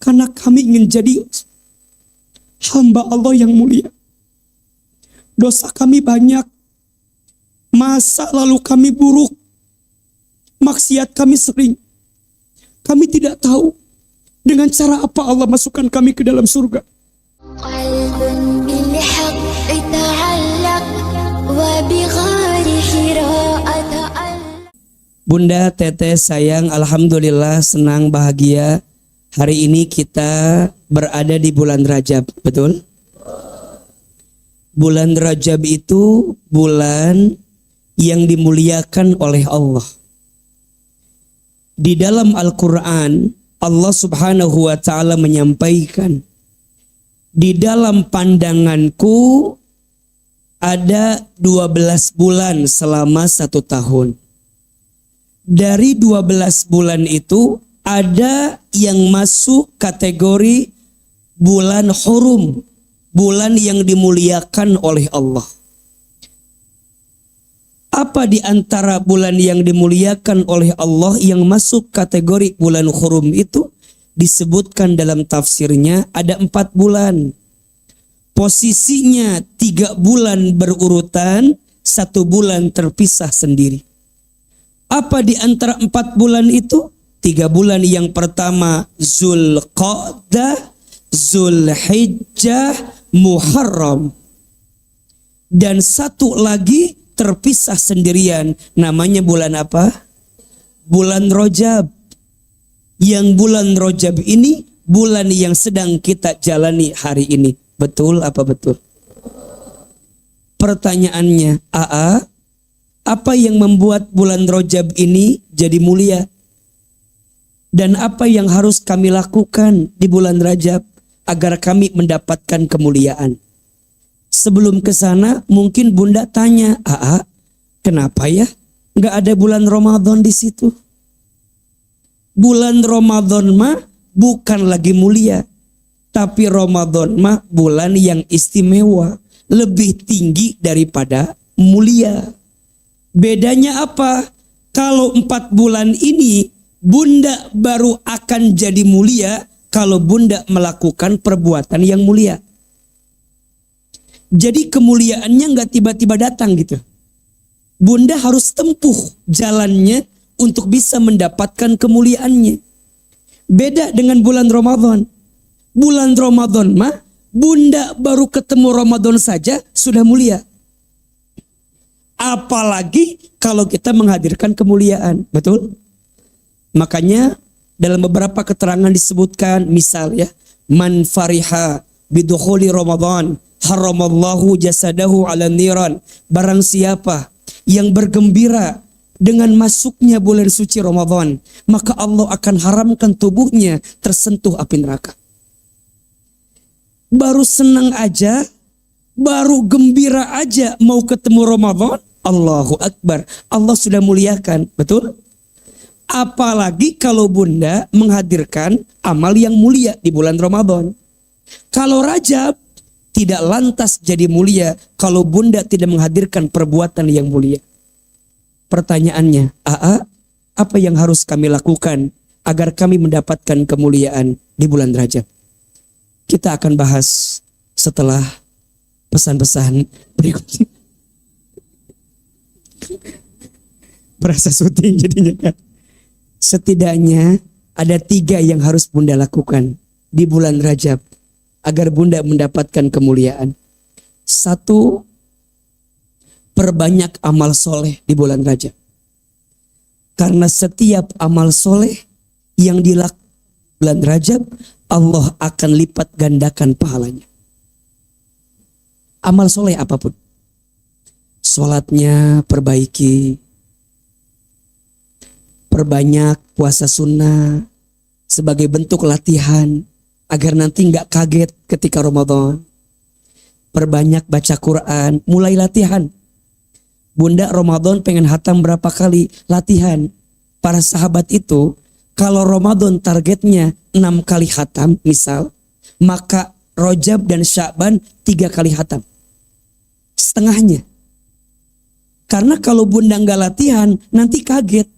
karena kami ingin jadi hamba Allah yang mulia. Dosa kami banyak, masa lalu kami buruk, maksiat kami sering. Kami tidak tahu dengan cara apa Allah masukkan kami ke dalam surga. Bunda, Teteh, sayang, alhamdulillah senang bahagia. Hari ini kita berada di bulan Rajab, betul? Bulan Rajab itu bulan yang dimuliakan oleh Allah. Di dalam Al-Quran, Allah Subhanahu wa Ta'ala menyampaikan, di dalam pandanganku ada 12 bulan selama 1 tahun. Dari 12 bulan itu ada yang masuk kategori bulan hurum, bulan yang dimuliakan oleh Allah. Apa di antara bulan yang dimuliakan oleh Allah yang masuk kategori bulan hurum itu? Disebutkan dalam tafsirnya ada 4 bulan. Posisinya 3 bulan berurutan, 1 bulan terpisah sendiri. Apa di antara 4 bulan itu? 3 bulan yang pertama Zulqa'dah, Zulhijjah, Muharram. Dan 1 lagi terpisah sendirian, namanya bulan apa? Bulan Rajab. Yang bulan Rajab ini bulan yang sedang kita jalani hari ini. Betul apa betul? Pertanyaannya, apa yang membuat bulan Rajab ini jadi mulia? Dan apa yang harus kami lakukan di bulan Rajab agar kami mendapatkan kemuliaan? Sebelum ke sana mungkin Bunda tanya, kenapa ya nggak ada bulan Ramadan di situ? Bulan Ramadan mah bukan lagi mulia, tapi Ramadan mah bulan yang istimewa, lebih tinggi daripada mulia. Bedanya apa? Kalau 4 bulan ini Bunda baru akan jadi mulia kalau Bunda melakukan perbuatan yang mulia. Jadi kemuliaannya nggak tiba-tiba datang gitu. Bunda harus tempuh jalannya untuk bisa mendapatkan kemuliaannya. Beda dengan bulan Ramadan. Bulan Ramadan mah Bunda baru ketemu Ramadan saja sudah mulia. Apalagi kalau kita menghadirkan kemuliaan, betul? Makanya dalam beberapa keterangan disebutkan, misal ya, man fariha bidukhuli Ramadan haramallahu jasadahu ala niran. Barang siapa yang bergembira dengan masuknya bulan suci Ramadan, maka Allah akan haramkan tubuhnya tersentuh api neraka. Baru senang aja, baru gembira aja mau ketemu Ramadan, Allahu Akbar, Allah sudah muliakan, betul? Apalagi kalau Bunda menghadirkan amal yang mulia di bulan Ramadan. Kalau Rajab tidak lantas jadi mulia kalau Bunda tidak menghadirkan perbuatan yang mulia. Pertanyaannya, apa yang harus kami lakukan agar kami mendapatkan kemuliaan di bulan Rajab? Kita akan bahas setelah pesan-pesan berikutnya. Berasa syuting jadinya kan. Setidaknya ada 3 yang harus Bunda lakukan di bulan Rajab agar Bunda mendapatkan kemuliaan. 1, perbanyak amal soleh di bulan Rajab. Karena setiap amal soleh yang dilakukan bulan Rajab, Allah akan lipat gandakan pahalanya. Amal soleh apapun. Sholatnya perbaiki. Perbanyak puasa sunnah sebagai bentuk latihan agar nanti nggak kaget ketika Ramadan. Perbanyak baca Quran, mulai latihan. Bunda Ramadan pengen hatam berapa kali? Latihan. Para sahabat itu kalau Ramadan targetnya 6 kali hatam misal, maka Rajab dan Sya'ban 3 kali hatam. Setengahnya. Karena kalau Bunda nggak latihan nanti kaget.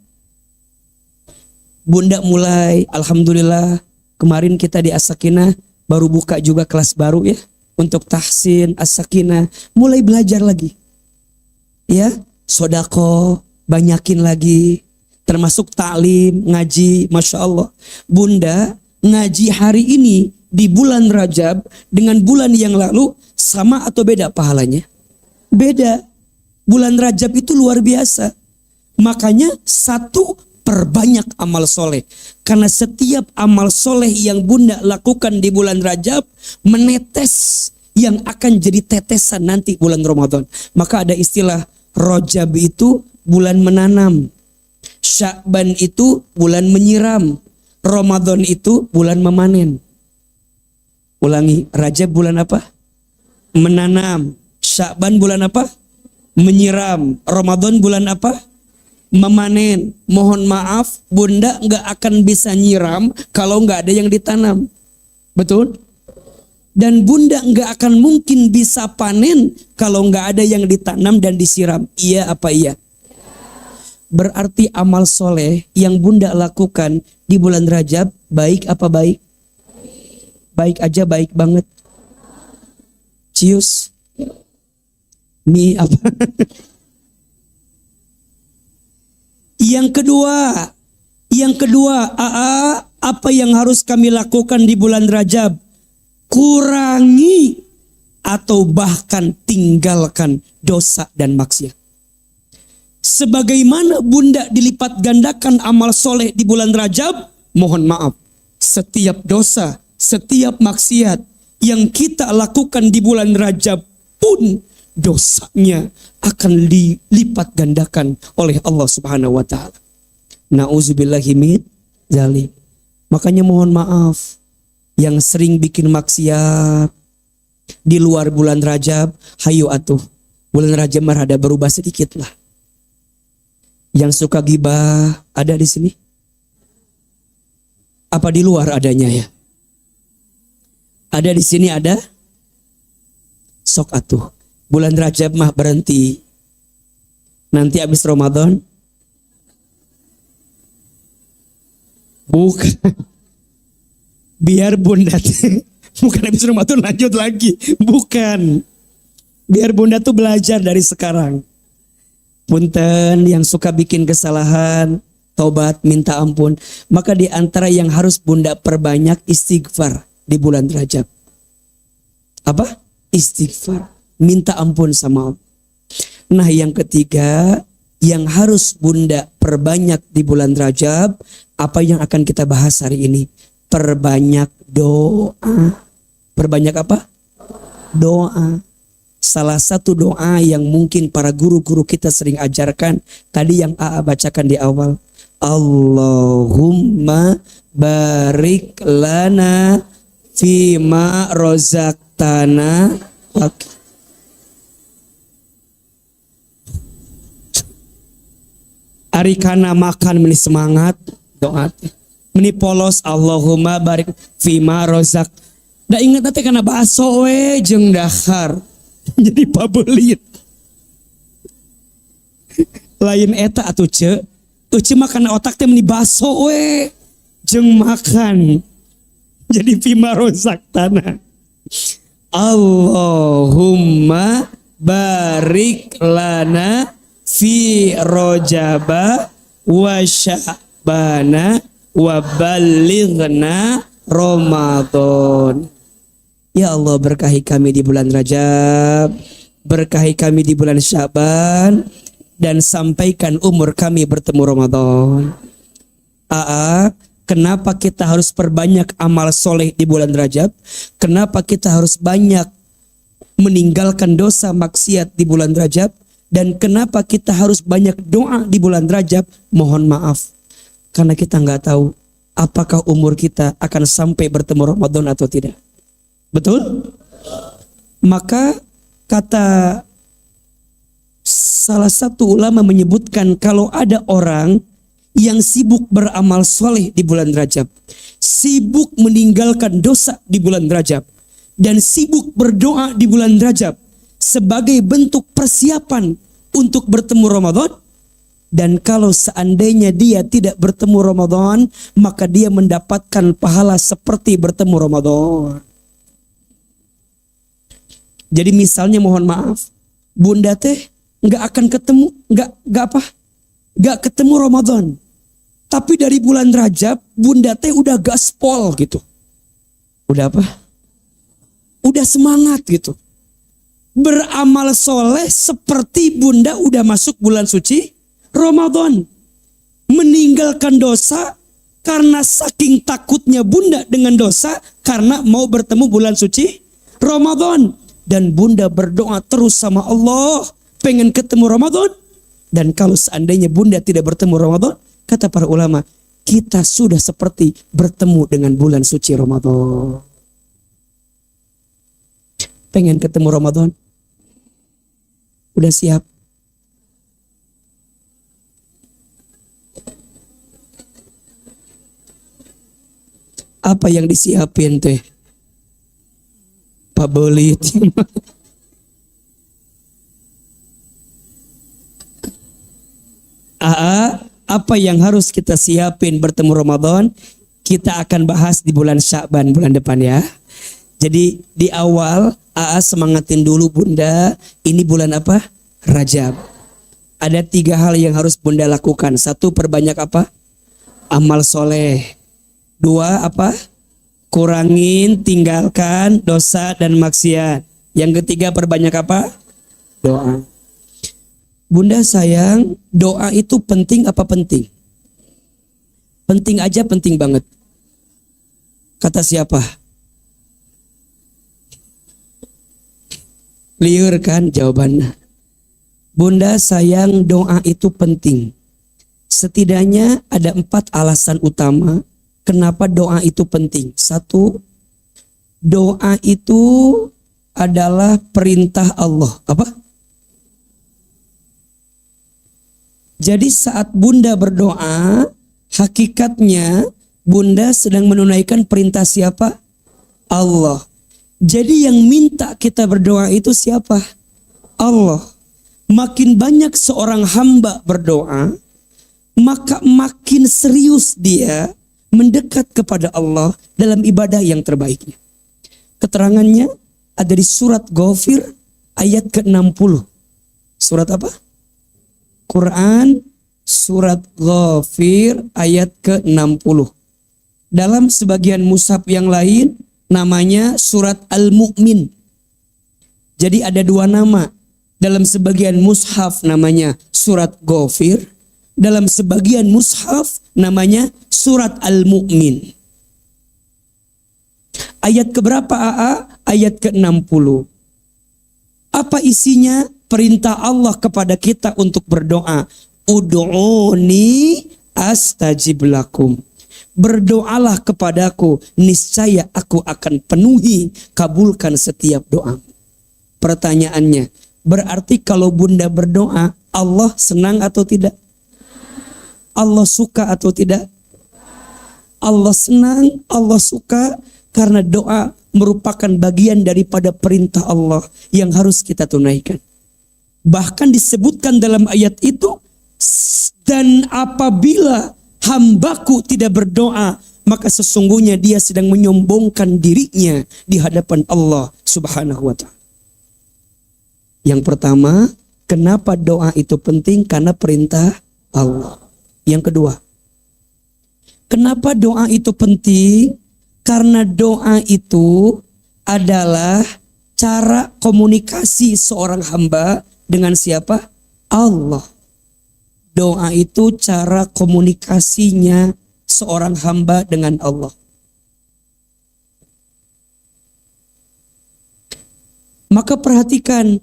Bunda mulai, alhamdulillah Kemarin kita di As-Sakinah baru buka juga kelas baru ya. Untuk tahsin, As-Sakinah. Mulai belajar lagi. Ya, sodako, banyakin lagi. Termasuk taklim, ngaji, Masya Allah. Bunda, ngaji hari ini di bulan Rajab dengan bulan yang lalu sama atau beda pahalanya? Beda. Bulan Rajab itu luar biasa. Makanya perbanyak amal soleh. Karena setiap amal soleh yang bunda lakukan di bulan Rajab menetes yang akan jadi tetesan nanti bulan Ramadan. Maka ada istilah Rajab itu bulan menanam. Sya'ban itu bulan menyiram. Ramadan itu bulan memanen. Ulangi, Rajab bulan apa? Menanam. Sya'ban bulan apa? Menyiram. Ramadan bulan apa? Memanen. Mohon maaf, bunda nggak akan bisa nyiram kalau nggak ada yang ditanam. Betul? Dan bunda nggak akan mungkin bisa panen kalau nggak ada yang ditanam dan disiram. Iya apa iya? Berarti amal soleh yang bunda lakukan di bulan Rajab baik apa baik? Baik aja, baik banget. Cius. Mi apa? Yang kedua, apa yang harus kami lakukan di bulan Rajab? Kurangi atau bahkan tinggalkan dosa dan maksiat. Sebagaimana bunda dilipat gandakan amal soleh di bulan Rajab, mohon maaf, setiap dosa, setiap maksiat yang kita lakukan di bulan Rajab pun dosanya akan dilipat gandakan oleh Allah Subhanahu wa taala. Nauzubillahi min dzalik. Makanya mohon maaf yang sering bikin maksiat di luar bulan Rajab, hayu atuh. Bulan Rajab merada berubah sedikit lah. Yang suka gibah ada di sini? Apa di luar adanya ya? Ada di sini ada? Sok atuh. Bulan Rajab mah berhenti. Nanti habis Ramadan? Bukan. Biar bunda bukan habis Ramadan lanjut lagi. Bukan. Biar bunda tuh belajar dari sekarang. Punten yang suka bikin kesalahan, taubat, minta ampun. Maka di antara yang harus bunda perbanyak istighfar di bulan Rajab. Apa? Istighfar. Minta ampun sama Allah. Nah yang ketiga, yang harus bunda perbanyak di bulan Rajab, apa yang akan kita bahas hari ini? Perbanyak doa. Perbanyak apa? Doa. Salah satu doa yang mungkin para guru-guru kita sering ajarkan, tadi yang AA bacakan di awal. Allahumma barik lana fima rozaqtana. Ari kana makan meni semangat doa meni polos Allahumma barik fima rozaq. Da ingat nanti kana baso we jeung dahar jadi pabelit. Lain eta atuh ce. Euce makan otak teh meni baso we jeung makan. Jadi fima rozaq tanah. Allahumma barik lana fi rojaba wa sya'bana wa balighna Ramadan. Ya Allah, berkahi kami di bulan Rajab, berkahi kami di bulan Sya'ban, dan sampaikan umur kami bertemu Ramadan. Kenapa kita harus perbanyak amal soleh di bulan Rajab? Kenapa kita harus banyak meninggalkan dosa maksiat di bulan Rajab? Dan kenapa kita harus banyak doa di bulan Rajab? Mohon maaf, karena kita nggak tahu apakah umur kita akan sampai bertemu Ramadan atau tidak. Betul? Maka kata salah satu ulama menyebutkan kalau ada orang yang sibuk beramal soleh di bulan Rajab, sibuk meninggalkan dosa di bulan Rajab, dan sibuk berdoa di bulan Rajab sebagai bentuk persiapan untuk bertemu Ramadan, Dan kalau seandainya dia tidak bertemu Ramadan, maka dia mendapatkan pahala seperti bertemu Ramadan. Jadi misalnya mohon maaf, bunda teh nggak akan ketemu, nggak ketemu Ramadan. Tapi dari bulan Rajab, bunda teh udah gaspol gitu. Udah apa? Udah semangat gitu. Beramal soleh seperti bunda udah masuk bulan suci Ramadan. Meninggalkan dosa karena saking takutnya bunda dengan dosa karena mau bertemu bulan suci Ramadan. Dan bunda berdoa terus sama Allah pengen ketemu Ramadan. Dan kalau seandainya bunda tidak bertemu Ramadan, kata para ulama, kita sudah seperti bertemu dengan bulan suci Ramadan. Pengen ketemu Ramadan? Udah siap? Apa yang disiapin teh? Pak Belit. Apa yang harus kita siapin bertemu Ramadan? Kita akan bahas di bulan Sya'ban bulan depan ya. Jadi di awal semangatin dulu bunda. Ini bulan apa? Rajab. Ada 3 hal yang harus bunda lakukan. 1, perbanyak apa? Amal soleh. 2, apa? Kurangin, tinggalkan dosa dan maksiat. Yang ketiga, perbanyak apa? Doa. Bunda sayang, doa itu penting apa penting? Penting aja, penting banget. Kata siapa? Liur kan jawabannya. Bunda sayang, doa itu penting. Setidaknya ada 4 alasan utama kenapa doa itu penting. 1, doa itu adalah perintah Allah. Apa? Jadi saat bunda berdoa, hakikatnya bunda sedang menunaikan perintah siapa? Allah. Jadi yang minta kita berdoa itu siapa? Allah. Makin banyak seorang hamba berdoa, maka makin serius dia mendekat kepada Allah dalam ibadah yang terbaiknya. Keterangannya ada di surat Ghafir ayat ke-60. Surat apa? Quran surat Ghafir ayat ke-60. Dalam sebagian mushaf yang lain namanya surat Al-Mu'min. Jadi ada 2 nama. Dalam sebagian mushaf namanya surat Ghafir. Dalam sebagian mushaf namanya surat Al-Mu'min. Ayat keberapa Ayat ke-60. Apa isinya? Perintah Allah kepada kita untuk berdoa. Ud'uni astajib lakum. Berdoalah kepadaku, niscaya aku akan penuhi, kabulkan setiap doa. Pertanyaannya, berarti kalau bunda berdoa, Allah senang atau tidak? Allah suka atau tidak? Allah senang, Allah suka, karena doa merupakan bagian daripada perintah Allah yang harus kita tunaikan. Bahkan disebutkan dalam ayat itu, dan apabila hambaku tidak berdoa, maka sesungguhnya dia sedang menyombongkan dirinya di hadapan Allah Subhanahu wa ta'ala. Yang pertama, kenapa doa itu penting? Karena perintah Allah. Yang kedua, kenapa doa itu penting? Karena doa itu adalah cara komunikasi seorang hamba dengan siapa? Allah. Doa itu cara komunikasinya seorang hamba dengan Allah. Maka perhatikan,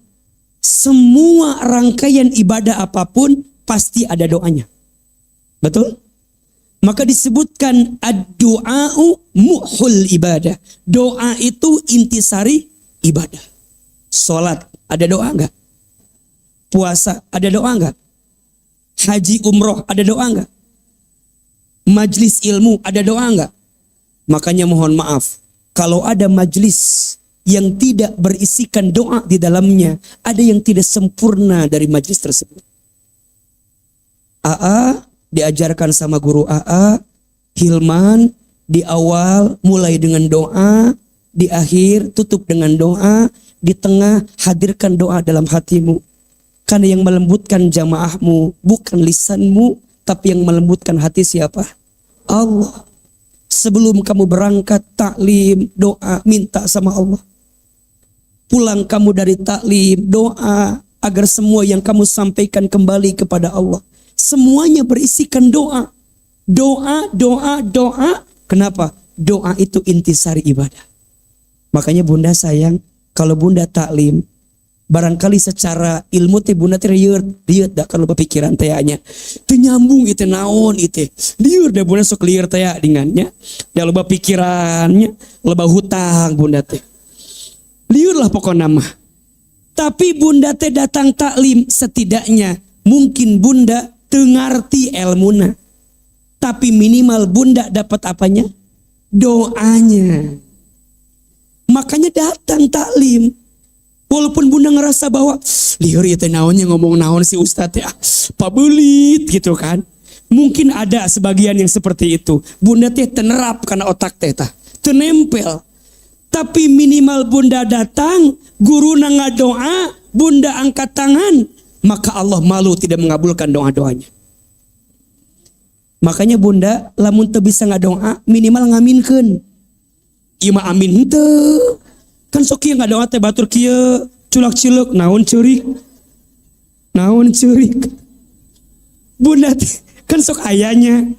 semua rangkaian ibadah apapun pasti ada doanya. Betul? Maka disebutkan ad-du'a'u muhul ibadah. Doa itu intisari ibadah. Salat, ada doa enggak? Puasa, ada doa enggak? Haji umroh, ada doa enggak? Majlis ilmu, ada doa enggak? Makanya mohon maaf, kalau ada majlis yang tidak berisikan doa di dalamnya, ada yang tidak sempurna dari majlis tersebut. AA diajarkan sama guru AA, Hilman di awal mulai dengan doa, di akhir tutup dengan doa, di tengah hadirkan doa dalam hatimu. Karena yang melembutkan jamaahmu bukan lisanmu, tapi yang melembutkan hati siapa? Allah. Sebelum kamu berangkat taklim, doa, minta sama Allah. Pulang kamu dari taklim, doa agar semua yang kamu sampaikan kembali kepada Allah. Semuanya berisikan doa. Doa, doa, doa. Kenapa? Doa itu intisari ibadah. Makanya bunda sayang, kalau bunda taklim, barangkali secara ilmu teh bunda teh lieur dah kalau berpikiran teh nya. Teu nyambung itu naon itu. Lieur dah bunda sok lieur teh dingannya. Da loba pikirannya, loba hutang bunda teh. Liur lah pokoknya mah. Tapi bunda teh datang taklim, setidaknya mungkin bunda tengarti ilmuna. Tapi minimal bunda dapat apanya? Doanya. Makanya datang taklim. Walaupun bunda ngerasa bahwa liur itu naonnya ngomong naon si ustadz ya, pabelit gitu kan. Mungkin ada sebagian yang seperti itu. Bunda teh tenerap karena otak teh tah, tenempel. Tapi minimal bunda datang, guru nanga doa, bunda angkat tangan, maka Allah malu tidak mengabulkan doa-doanya. Makanya bunda, lamun teu bisa ngadoa, minimal ngaminkeun. Ieu mah amin henteu. Kan sok kieu ngadoa teh batur kieu, culak-culuk, naon ceurik. Naon ceurik. Bunda kan sok ayanya.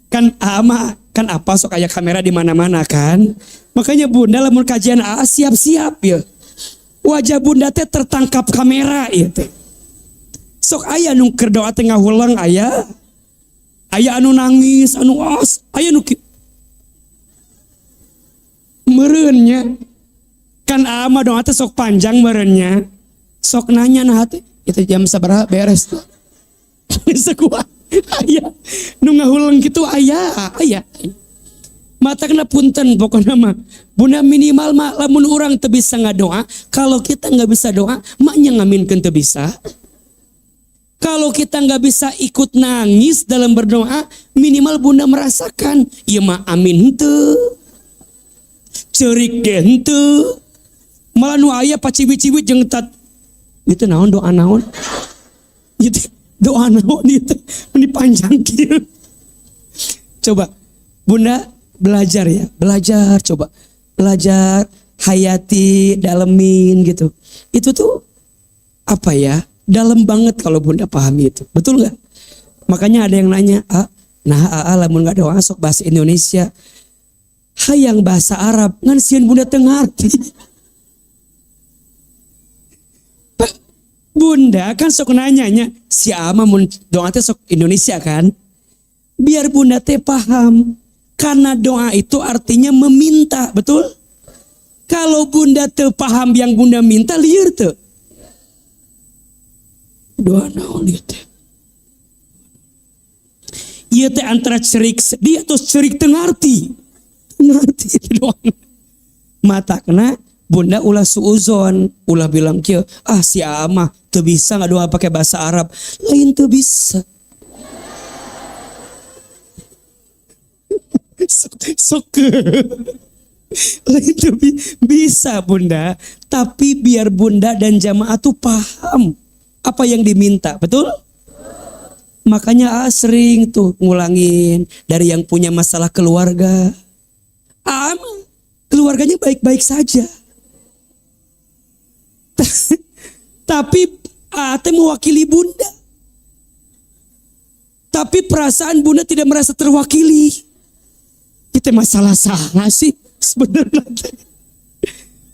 Kan ama, kan apa sok aya kamera di mana-mana kan. Makanya bunda lamun kajian AA siap-siap ya. Wajah bunda teh tertangkap kamera ya teh. Sok aya nu keur doa teh ngahulang aya. Aya anu nangis, anu os, aya nu meureunnya. Kan AA mah doa teh sok panjang meureunnya. Sok nanya nah teh, itu jam sabaraha beres tuh. Sekuat. Aya nu ngahulang kitu aya. Mata kena punten pokoknya mah. Bunda minimal mah lamun urang teu bisa ngadoa, kalau kita nggak bisa doa, maknya ngaminkeun teu bisa. Kalau kita nggak bisa ikut nangis dalam berdoa, minimal bunda merasakan, ieu mah amin henteu. Ceurik ge henteu. Malah nu aya paciwit-ciwit jeung tat. Itu naon doa naon? Itu doa naon itu? Ini panjang kieu. Coba bunda belajar ya, belajar coba. Belajar, hayati, dalemin gitu. Itu tuh apa ya? Dalam banget kalau bunda pahami itu. Betul nggak? Makanya ada yang nanya, nah lamun nggak doa sok bahasa Indonesia. Hayang bahasa Arab, ngan sieun bunda teu ngarti. Bunda kan sok nanyanya, si ama mun doa teh sok Indonesia kan? Biar bunda teh paham. Karena doa itu artinya meminta, betul? Kalau bunda teu paham yang bunda minta, lieur teu. Doa naon ieu teh? Ieu teh antara cerik sedih atau cerik teu ngarti. Ngarti doa. Mata kena bunda ulah suuzon, ulah bilang kieu, si ama teu bisa ngadoa pakai bahasa Arab. Lain teu bisa. Sok lain tuh bisa bunda, tapi biar bunda dan jamaah tuh paham apa yang diminta, betul? Makanya sering tuh ngulangin dari yang punya masalah keluarga. Keluarganya baik-baik saja, tapi mewakili bunda, tapi perasaan bunda tidak merasa terwakili. Itu masalah salah sih sebenarnya.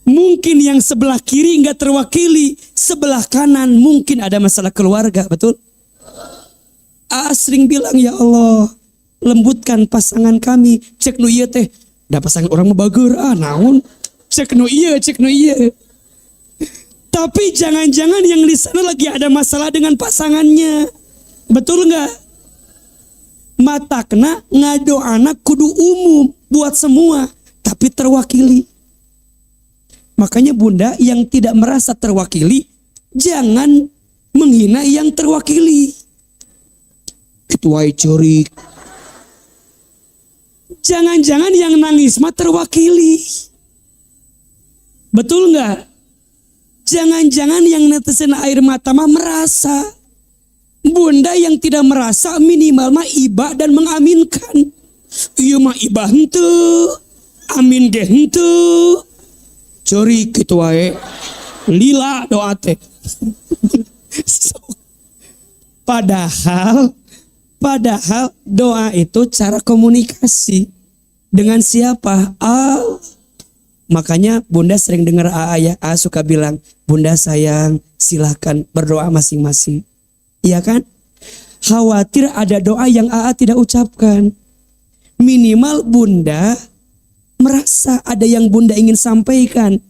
Mungkin yang sebelah kiri nggak terwakili, sebelah kanan mungkin ada masalah keluarga, betul? Sering bilang, ya Allah, lembutkan pasangan kami. Cek nu ieu teh, da pasangan orang mah bager, naon? Cek nu ieu. Tapi jangan-jangan yang di sana lagi ada masalah dengan pasangannya, betul nggak? Mata kena ngado anak kudu umum buat semua, tapi terwakili. Makanya bunda yang tidak merasa terwakili, jangan menghina yang terwakili. gitu wae ceurik. Jangan-jangan yang nangis mah terwakili. Betul nggak? Jangan-jangan yang netesin air mata mah merasa. Bunda yang tidak merasa minimal mah iba dan mengaminkan. Iya mah iba henteu, amin ge henteu. Ceurik gitu wae. Lila doa teh. Padahal doa itu cara komunikasi dengan siapa? Makanya Bunda sering dengar ya, suka bilang, Bunda sayang, silahkan berdoa masing-masing. Iya kan? Khawatir ada doa yang tidak ucapkan. Minimal Bunda merasa ada yang Bunda ingin sampaikan.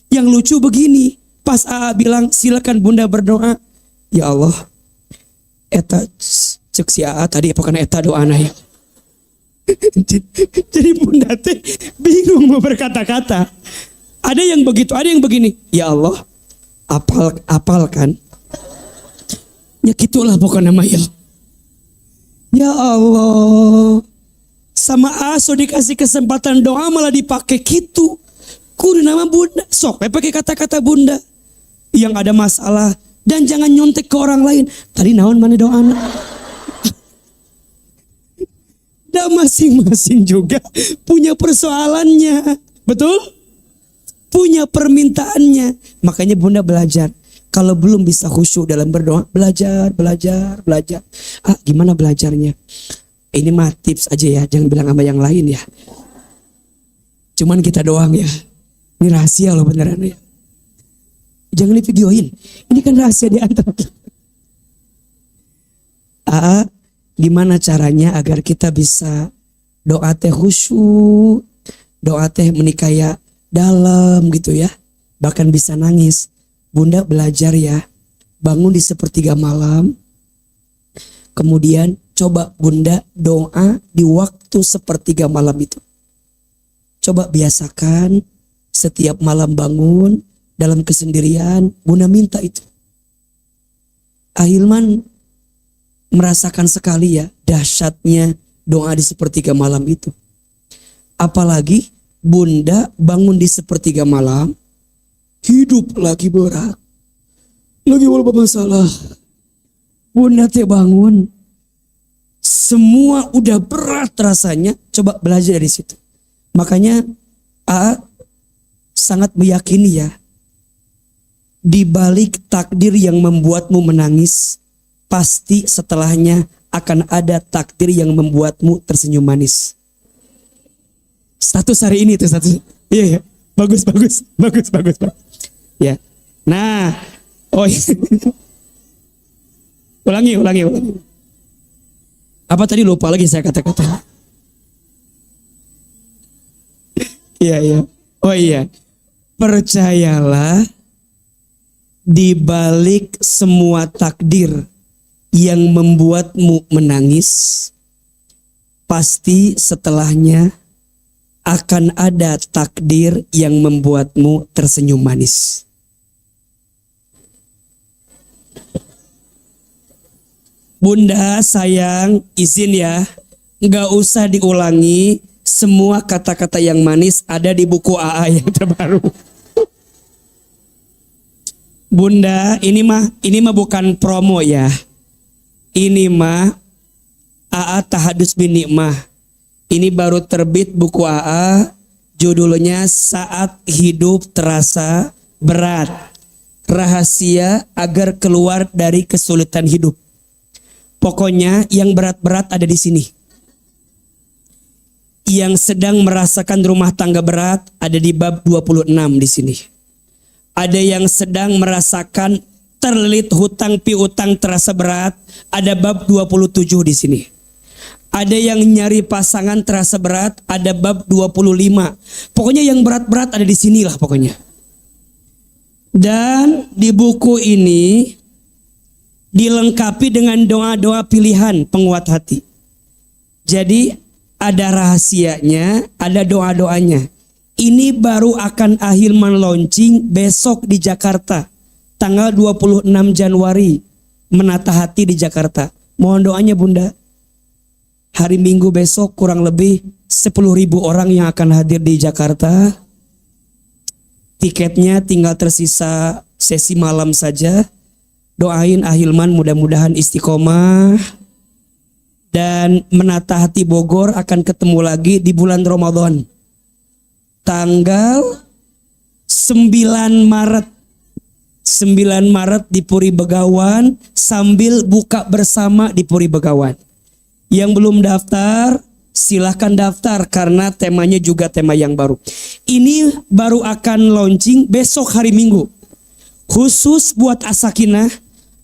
Yang lucu begini, pas bilang silakan Bunda berdoa. Ya Allah, eta cek si tadi pokoknya eta doana ya. Jadi Bunda teh bingung mau berkata-kata. Ada yang begitu, ada yang begini. Ya Allah, apal kan? Ya gitulah pokoknya mah ya. Ya Allah, sama aso dikasih kesempatan doa malah dipakai gitu. Kudu nama Bunda, sok pakai kata-kata Bunda. Yang ada masalah dan jangan nyontek ke orang lain. Tadi naon mana doana? Dan masing-masing juga punya persoalannya. Betul? Punya permintaannya. Makanya Bunda belajar. Kalau belum bisa khusyuk dalam berdoa, belajar. Gimana belajarnya? Ini mah tips aja ya, jangan bilang sama yang lain ya. Cuman kita doang ya. Ini rahasia loh beneran ya. Jangan divideoin. Ini kan rahasia di antara kita. Gimana caranya agar kita bisa doa teh khusyuk, doa teh menikaya dalam gitu ya, bahkan bisa nangis. Bunda belajar ya, bangun di sepertiga malam, kemudian coba Bunda doa di waktu sepertiga malam itu. Coba biasakan setiap malam bangun dalam kesendirian, Bunda minta itu. Ahilman merasakan sekali ya dahsyatnya doa di sepertiga malam itu. Apalagi Bunda bangun di sepertiga malam, hidup lagi berat, lagi wabah masalah. Bunda teh bangun, semua udah berat rasanya. Coba belajar dari situ. Makanya sangat meyakini ya, di balik takdir yang membuatmu menangis, pasti setelahnya akan ada takdir yang membuatmu tersenyum manis. Status hari ini tuh status. Iya. Bagus. Ya. Nah, ulangi. Apa tadi lupa lagi saya kata-kata. Iya. Oh iya. Percayalah, di balik semua takdir yang membuatmu menangis, pasti setelahnya akan ada takdir yang membuatmu tersenyum manis. Bunda sayang, izin ya, nggak usah diulangi. Semua kata-kata yang manis ada di buku AA yang terbaru. Bunda, ini mah bukan promo ya. Ini mah AA Tahadus bin Nikmah. Ini baru terbit buku AA, judulnya Saat Hidup Terasa Berat. Rahasia agar keluar dari kesulitan hidup. Pokoknya yang berat-berat ada di sini. Yang sedang merasakan rumah tangga berat ada di bab 26 di sini. Ada yang sedang merasakan terlilit hutang piutang terasa berat, ada bab 27 di sini. Ada yang nyari pasangan terasa berat, ada bab 25. Pokoknya yang berat-berat ada di sinilah pokoknya. Dan di buku ini dilengkapi dengan doa-doa pilihan penguat hati. Jadi ada rahasianya, ada doa-doanya. Ini baru akan Ahilman launching besok di Jakarta. Tanggal 26 Januari. Menata hati di Jakarta. Mohon doanya Bunda. Hari Minggu besok kurang lebih 10.000 orang yang akan hadir di Jakarta. Tiketnya tinggal tersisa sesi malam saja. Doain Ahilman mudah-mudahan istiqomah dan menata hati Bogor akan ketemu lagi di bulan Ramadan. Tanggal 9 Maret. 9 Maret di Puri Begawan sambil buka bersama di Puri Begawan. Yang belum daftar silahkan daftar karena temanya juga tema yang baru. Ini baru akan launching besok hari Minggu. Khusus buat As-Sakinah,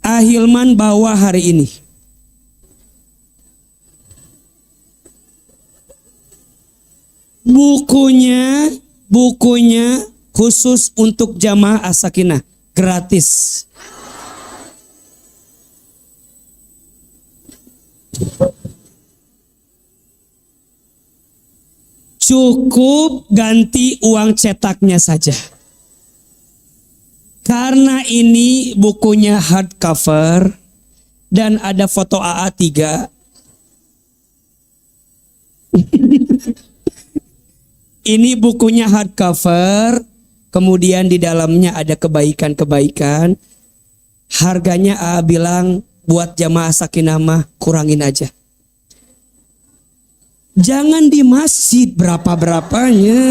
Ahilman bawa hari ini. Bukunya khusus untuk jamaah As-Sakinah, gratis. Cukup ganti uang cetaknya saja. Karena ini bukunya hardcover dan ada foto AA3. Ini bukunya hardcover, kemudian di dalamnya ada kebaikan-kebaikan. Harganya AA bilang buat jamaah Sakinah mah kurangin aja. Jangan di masjid berapa-berapanya.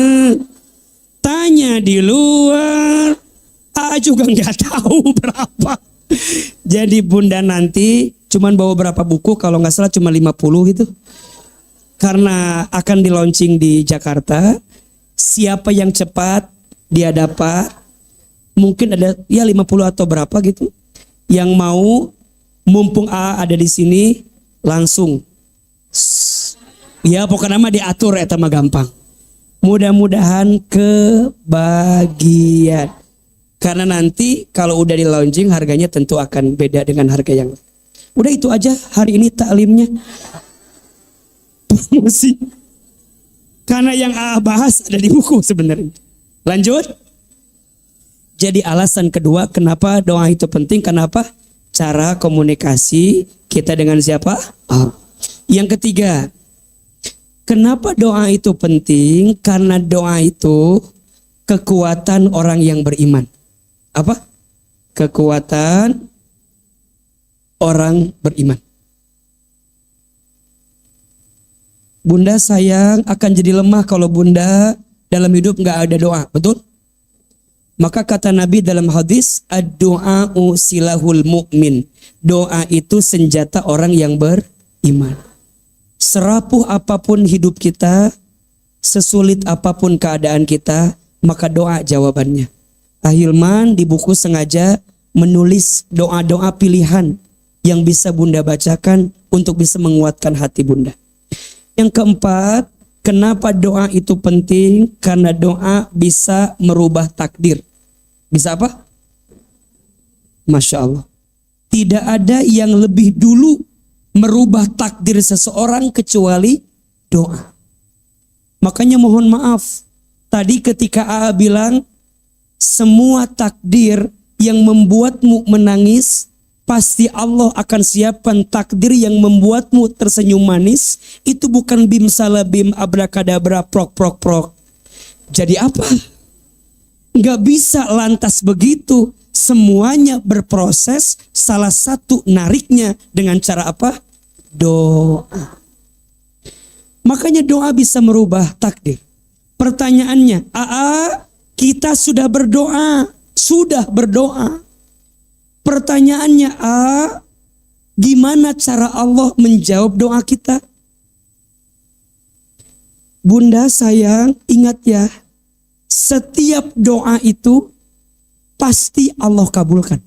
Tanya di luar. Juga nggak tahu berapa. Jadi bunda nanti cuman bawa berapa buku, kalau nggak salah cuma 50 gitu. Karena akan di launching di Jakarta. Siapa yang cepat dia dapat. Mungkin ada ya 50 atau berapa gitu. Yang mau mumpung ada di sini langsung. Ya pokoknya mah diatur eta mah gampang. Mudah-mudahan kebagian. Karena nanti kalau udah di launching harganya tentu akan beda dengan harga yang. Udah itu aja hari ini taklimnya. Promosi. Karena yang bahas ada di buku sebenarnya. Lanjut. Jadi alasan kedua kenapa doa itu penting, kenapa? Cara komunikasi kita dengan siapa? Yang ketiga, kenapa doa itu penting? Karena doa itu kekuatan orang yang beriman. Apa? Kekuatan orang beriman. Bunda sayang akan jadi lemah kalau bunda dalam hidup nggak ada doa, betul? Maka kata Nabi dalam hadis, ad-du'a'u silahul mu'min. Doa itu senjata orang yang beriman. Serapuh apapun hidup kita, sesulit apapun keadaan kita, maka doa jawabannya. Ahilman di buku sengaja menulis doa-doa pilihan yang bisa bunda bacakan untuk bisa menguatkan hati bunda. Yang keempat, kenapa doa itu penting? Karena doa bisa merubah takdir. Bisa apa? Masya Allah. Tidak ada yang lebih dulu merubah takdir seseorang kecuali doa. Makanya mohon maaf. Tadi ketika AA bilang, semua takdir yang membuatmu menangis, pasti Allah akan siapkan takdir yang membuatmu tersenyum manis. Itu bukan bim salabim abrakadabra prok prok prok. Jadi apa? Nggak bisa lantas begitu. Semuanya berproses. Salah satu nariknya dengan cara apa? Doa. Makanya doa bisa merubah takdir. Pertanyaannya, kita sudah berdoa. Sudah berdoa. Pertanyaannya, gimana cara Allah menjawab doa kita? Bunda sayang, ingat ya, setiap doa itu pasti Allah kabulkan.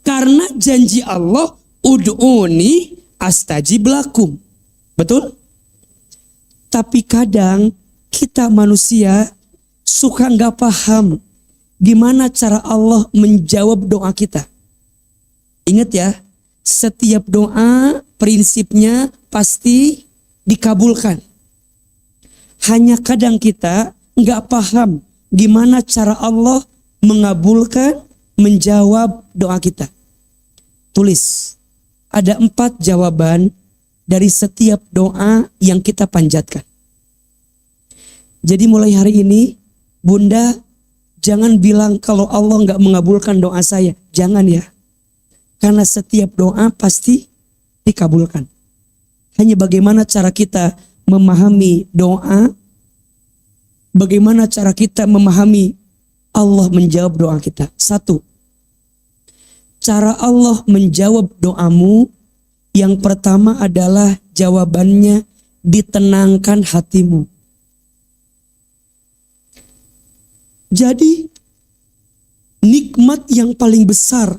Karena janji Allah, ud'uni astajib lakum. Betul? Tapi kadang kita manusia suka nggak paham gimana cara Allah menjawab doa kita. Ingat ya, setiap doa prinsipnya pasti dikabulkan. Hanya kadang kita nggak paham gimana cara Allah mengabulkan, menjawab doa kita. Tulis, ada 4 jawaban dari setiap doa yang kita panjatkan. Jadi mulai hari ini, Bunda jangan bilang kalau Allah nggak mengabulkan doa saya. Jangan ya. Karena setiap doa pasti dikabulkan. Hanya bagaimana cara kita memahami doa, bagaimana cara kita memahami Allah menjawab doa kita. Satu, cara Allah menjawab doamu yang pertama adalah jawabannya ditenangkan hatimu. Jadi nikmat yang paling besar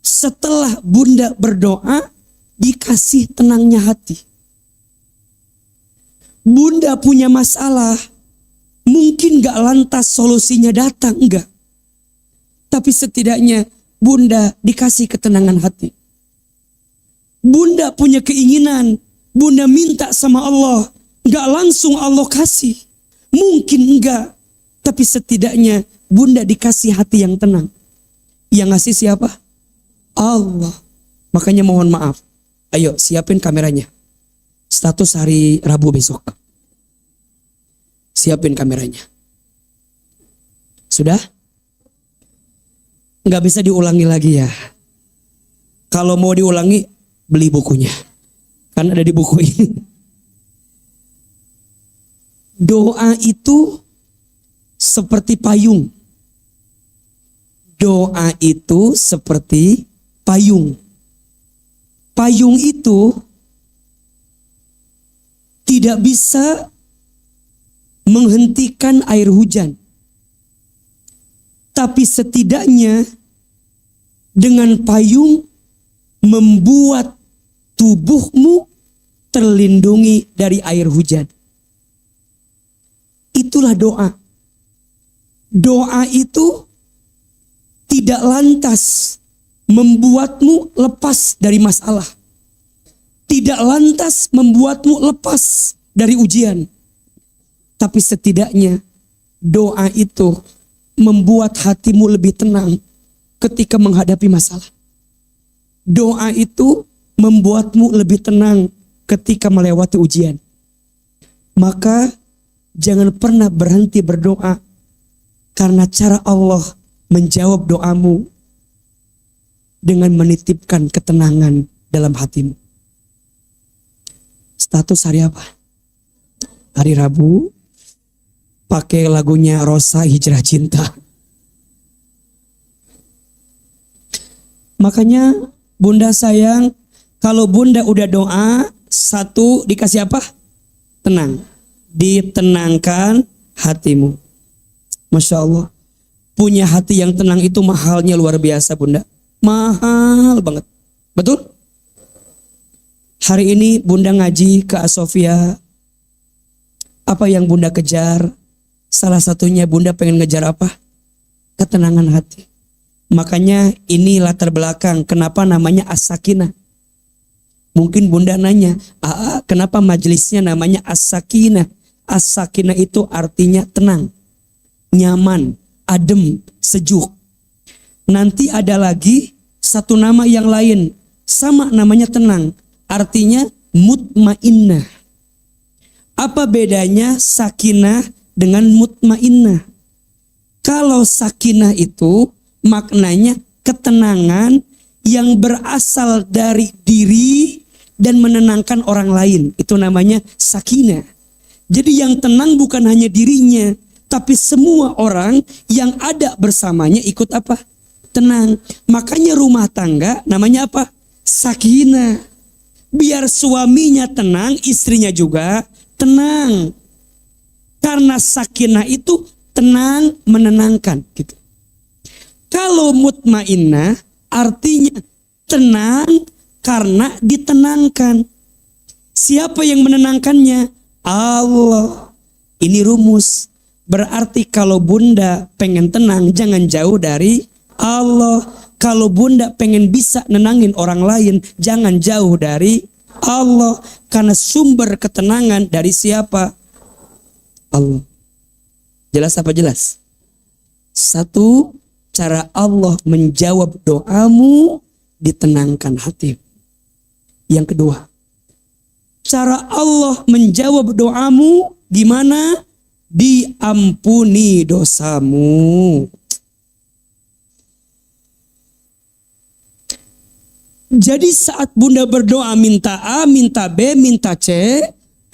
setelah Bunda berdoa dikasih tenangnya hati. Bunda punya masalah, mungkin gak lantas solusinya datang, enggak. Tapi setidaknya Bunda dikasih ketenangan hati. Bunda punya keinginan, Bunda minta sama Allah, gak langsung Allah kasih. Mungkin enggak, tapi setidaknya Bunda dikasih hati yang tenang. Yang ngasih siapa? Allah. Makanya mohon maaf. Ayo siapin kameranya. Status hari Rabu besok. Siapin kameranya. Sudah? Nggak bisa diulangi lagi ya. Kalau mau diulangi, beli bukunya. Kan ada di buku ini. Doa itu seperti payung. Doa itu seperti payung. Payung itu tidak bisa menghentikan air hujan. Tapi setidaknya dengan payung membuat tubuhmu terlindungi dari air hujan. Itulah doa. Doa itu tidak lantas membuatmu lepas dari masalah. Tidak lantas membuatmu lepas dari ujian. Tapi setidaknya doa itu membuat hatimu lebih tenang ketika menghadapi masalah. Doa itu membuatmu lebih tenang ketika melewati ujian. Maka jangan pernah berhenti berdoa, karena cara Allah menjawab doamu dengan menitipkan ketenangan dalam hatimu. Status hari apa? Hari Rabu. Pakai lagunya Rosa Hijrah Cinta. Makanya Bunda sayang, kalau Bunda udah doa, satu dikasih apa? Tenang. Ditenangkan hatimu. Masya Allah. Punya hati yang tenang itu mahalnya luar biasa Bunda. Mahal banget. Betul? Hari ini Bunda ngaji ke Asofia. Apa yang Bunda kejar? Salah satunya Bunda pengen ngejar apa? Ketenangan hati. Makanya ini latar belakang kenapa namanya As-Sakinah. Mungkin Bunda nanya, kenapa majelisnya namanya As-Sakinah? As-Sakinah itu artinya tenang, nyaman, adem, sejuk. Nanti ada lagi satu nama yang lain, sama namanya tenang, artinya mutmainnah. Apa bedanya sakinah dengan mutmainnah? Kalau sakinah itu maknanya ketenangan yang berasal dari diri dan menenangkan orang lain. Itu namanya sakinah. Jadi yang tenang bukan hanya dirinya, tapi semua orang yang ada bersamanya ikut apa? Tenang. Makanya rumah tangga namanya apa? Sakinah. Biar suaminya tenang, istrinya juga tenang. Karena sakinah itu tenang, menenangkan gitu. Kalau mutmainnah artinya tenang karena ditenangkan. Siapa yang menenangkannya? Allah. Ini rumus. Berarti kalau Bunda pengen tenang, jangan jauh dari Allah. Kalau Bunda pengen bisa nenangin orang lain, jangan jauh dari Allah. Karena sumber ketenangan dari siapa? Allah. Jelas apa jelas? Satu, cara Allah menjawab doamu, ditenangkan hati. Yang kedua, Cara Allah menjawab doamu gimana? Diampuni dosamu. Jadi saat bunda berdoa minta A, minta B, minta C,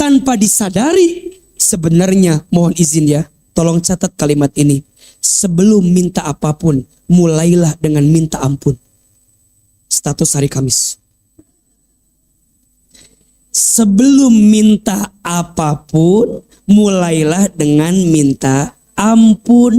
tanpa disadari, sebenarnya mohon izin ya, tolong catat kalimat ini. Sebelum minta apapun, mulailah dengan minta ampun. Status hari Kamis. Sebelum minta apapun, mulailah dengan minta ampun.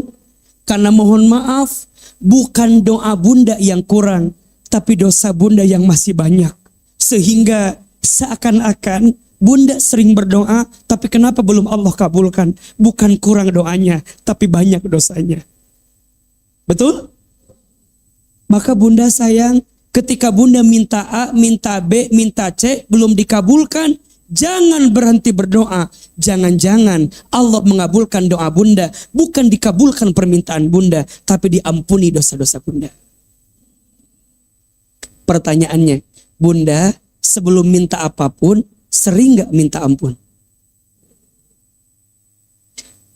Karena mohon maaf, bukan doa bunda yang kurang, tapi dosa bunda yang masih banyak. Sehingga seakan-akan bunda sering berdoa, tapi kenapa belum Allah kabulkan? Bukan kurang doanya, tapi banyak dosanya. Betul? Maka bunda sayang, ketika bunda minta A, minta B, minta C, belum dikabulkan, jangan berhenti berdoa. Jangan-jangan Allah mengabulkan doa bunda, bukan dikabulkan permintaan bunda, tapi diampuni dosa-dosa bunda. Pertanyaannya, bunda sebelum minta apapun, sering gak minta ampun?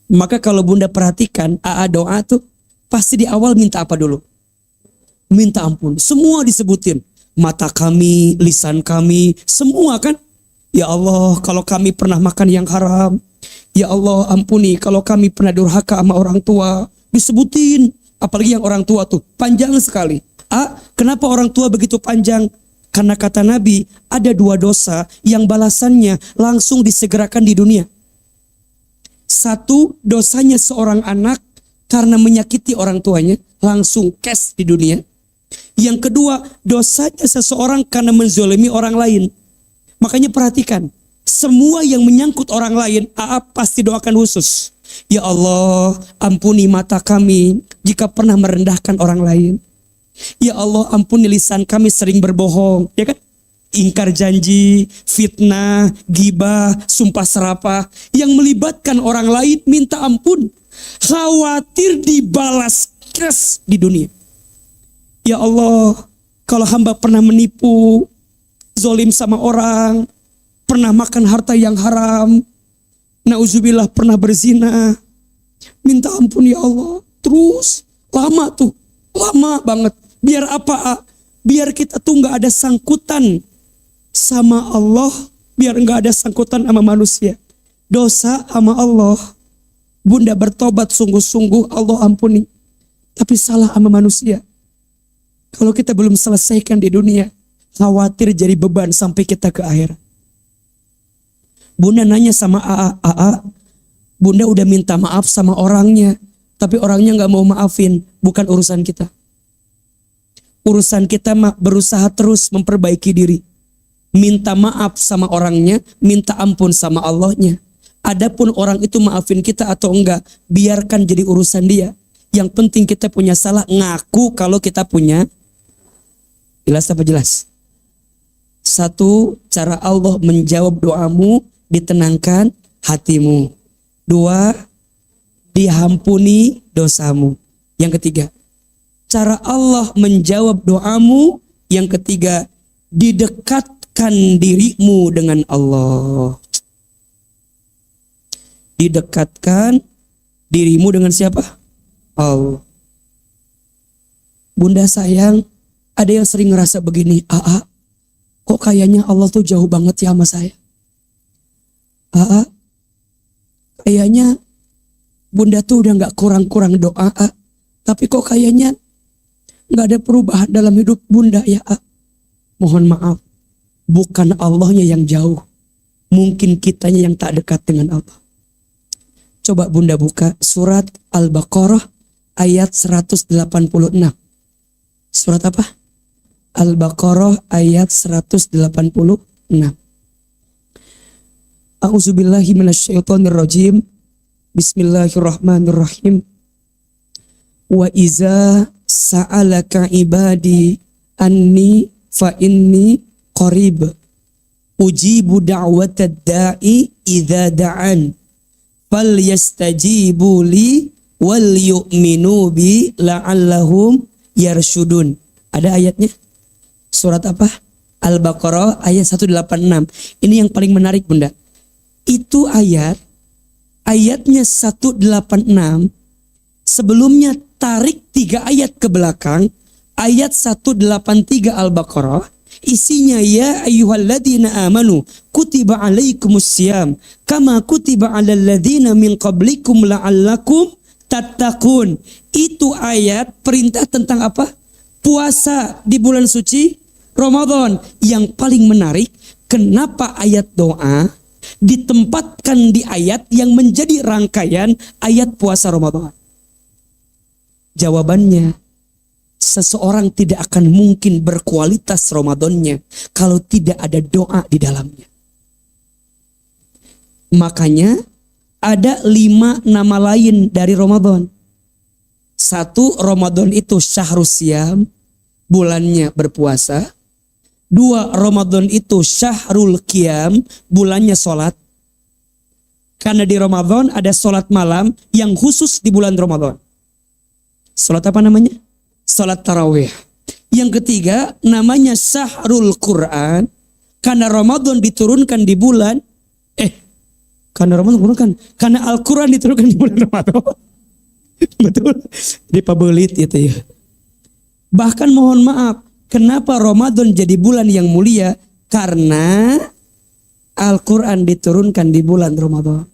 Maka kalau bunda perhatikan, doa tuh pasti di awal minta apa dulu? Minta ampun. Semua disebutin. Mata kami, lisan kami, semua kan? Ya Allah, kalau kami pernah makan yang haram. Ya Allah, ampuni kalau kami pernah durhaka sama orang tua. Disebutin. Apalagi yang orang tua tuh, panjang sekali. Kenapa orang tua begitu panjang? Karena kata Nabi, ada 2 dosa yang balasannya langsung disegerakan di dunia. 1, dosanya seorang anak karena menyakiti orang tuanya, langsung cash di dunia. Yang kedua, dosanya seseorang karena menzolimi orang lain. Makanya perhatikan, semua yang menyangkut orang lain, pasti doakan khusus. Ya Allah, ampuni mata kami jika pernah merendahkan orang lain. Ya Allah, ampuni lisan kami sering berbohong, ya kan? Ingkar janji, fitnah, gibah, sumpah serapah yang melibatkan orang lain, minta ampun. Khawatir dibalas keras di dunia. Ya Allah, kalau hamba pernah menipu, zolim sama orang, pernah makan harta yang haram, nauzubillah pernah berzina, minta ampun ya Allah. Terus lama tuh, lama banget. Biar apa? Biar kita tuh gak ada sangkutan sama Allah, biar gak ada sangkutan sama manusia. Dosa sama Allah, bunda bertobat sungguh-sungguh, Allah ampuni. Tapi salah sama manusia. Kalau kita belum selesaikan di dunia, khawatir jadi beban sampai kita ke akhirat. Bunda nanya sama bunda udah minta maaf sama orangnya, tapi orangnya gak mau maafin, bukan urusan kita. Urusan kita berusaha terus memperbaiki diri. Minta maaf sama orangnya, minta ampun sama Allahnya. Adapun orang itu maafin kita atau enggak, biarkan jadi urusan dia. Yang penting kita punya salah, ngaku kalau kita punya. Jelas apa jelas? 1, cara Allah menjawab doamu, ditenangkan hatimu. 2, diampuni dosamu. Yang ketiga, cara Allah menjawab doamu. Yang ketiga, didekatkan dirimu dengan Allah. Didekatkan dirimu dengan siapa? Allah. Bunda sayang, ada yang sering ngerasa begini, kok kayaknya Allah tuh jauh banget ya sama saya. Kayaknya bunda tuh udah gak kurang-kurang doa, tapi kok kayaknya gak ada perubahan dalam hidup bunda ya. Mohon maaf, bukan Allahnya yang jauh, mungkin kitanya yang tak dekat dengan Allah. Coba bunda buka surat Al-Baqarah ayat 186. Surat apa? Al-Baqarah ayat 186. A'udzubillahi minasyaitonirrajim. Bismillahirrahmanirrahim. Wa iza sa'alaka ibadi anni fa inni qarib ujibu da'watad da'i idza da'an fal yastajibu li wal yu'minu bi la'allahum yarsyudun. Ada ayatnya? Surat apa? Al-Baqarah ayat 186. Ini yang paling menarik Bunda. Itu ayatnya 186. Sebelumnya tarik 3 ayat ke belakang. Ayat 183 Al-Baqarah. Isinya ya ayyuhalladzina amanu kutiba alaikumussyam kama kutiba alal ladzina min qablikum la'allakum tattaqun. Itu ayat perintah tentang apa? Puasa di bulan suci Ramadan. Yang paling menarik, kenapa ayat doa ditempatkan di ayat yang menjadi rangkaian ayat puasa Ramadan? Jawabannya, seseorang tidak akan mungkin berkualitas Ramadannya kalau tidak ada doa di dalamnya. Makanya ada 5 nama lain dari Ramadan. 1, Ramadan itu syahrus syam, bulannya berpuasa. 2, Ramadan itu syahrul qiyam, bulannya sholat. Karena di Ramadan ada sholat malam yang khusus di bulan Ramadan. Sholat apa namanya? Sholat tarawih. Yang ketiga namanya syahrul Quran. Karena Ramadan diturunkan di bulan karena Ramadan diturunkan, karena Al-Quran diturunkan di bulan Ramadan. Betul. Di pabelit itu ya. Bahkan mohon maaf, kenapa Ramadan jadi bulan yang mulia? Karena Al-Quran diturunkan di bulan Ramadan.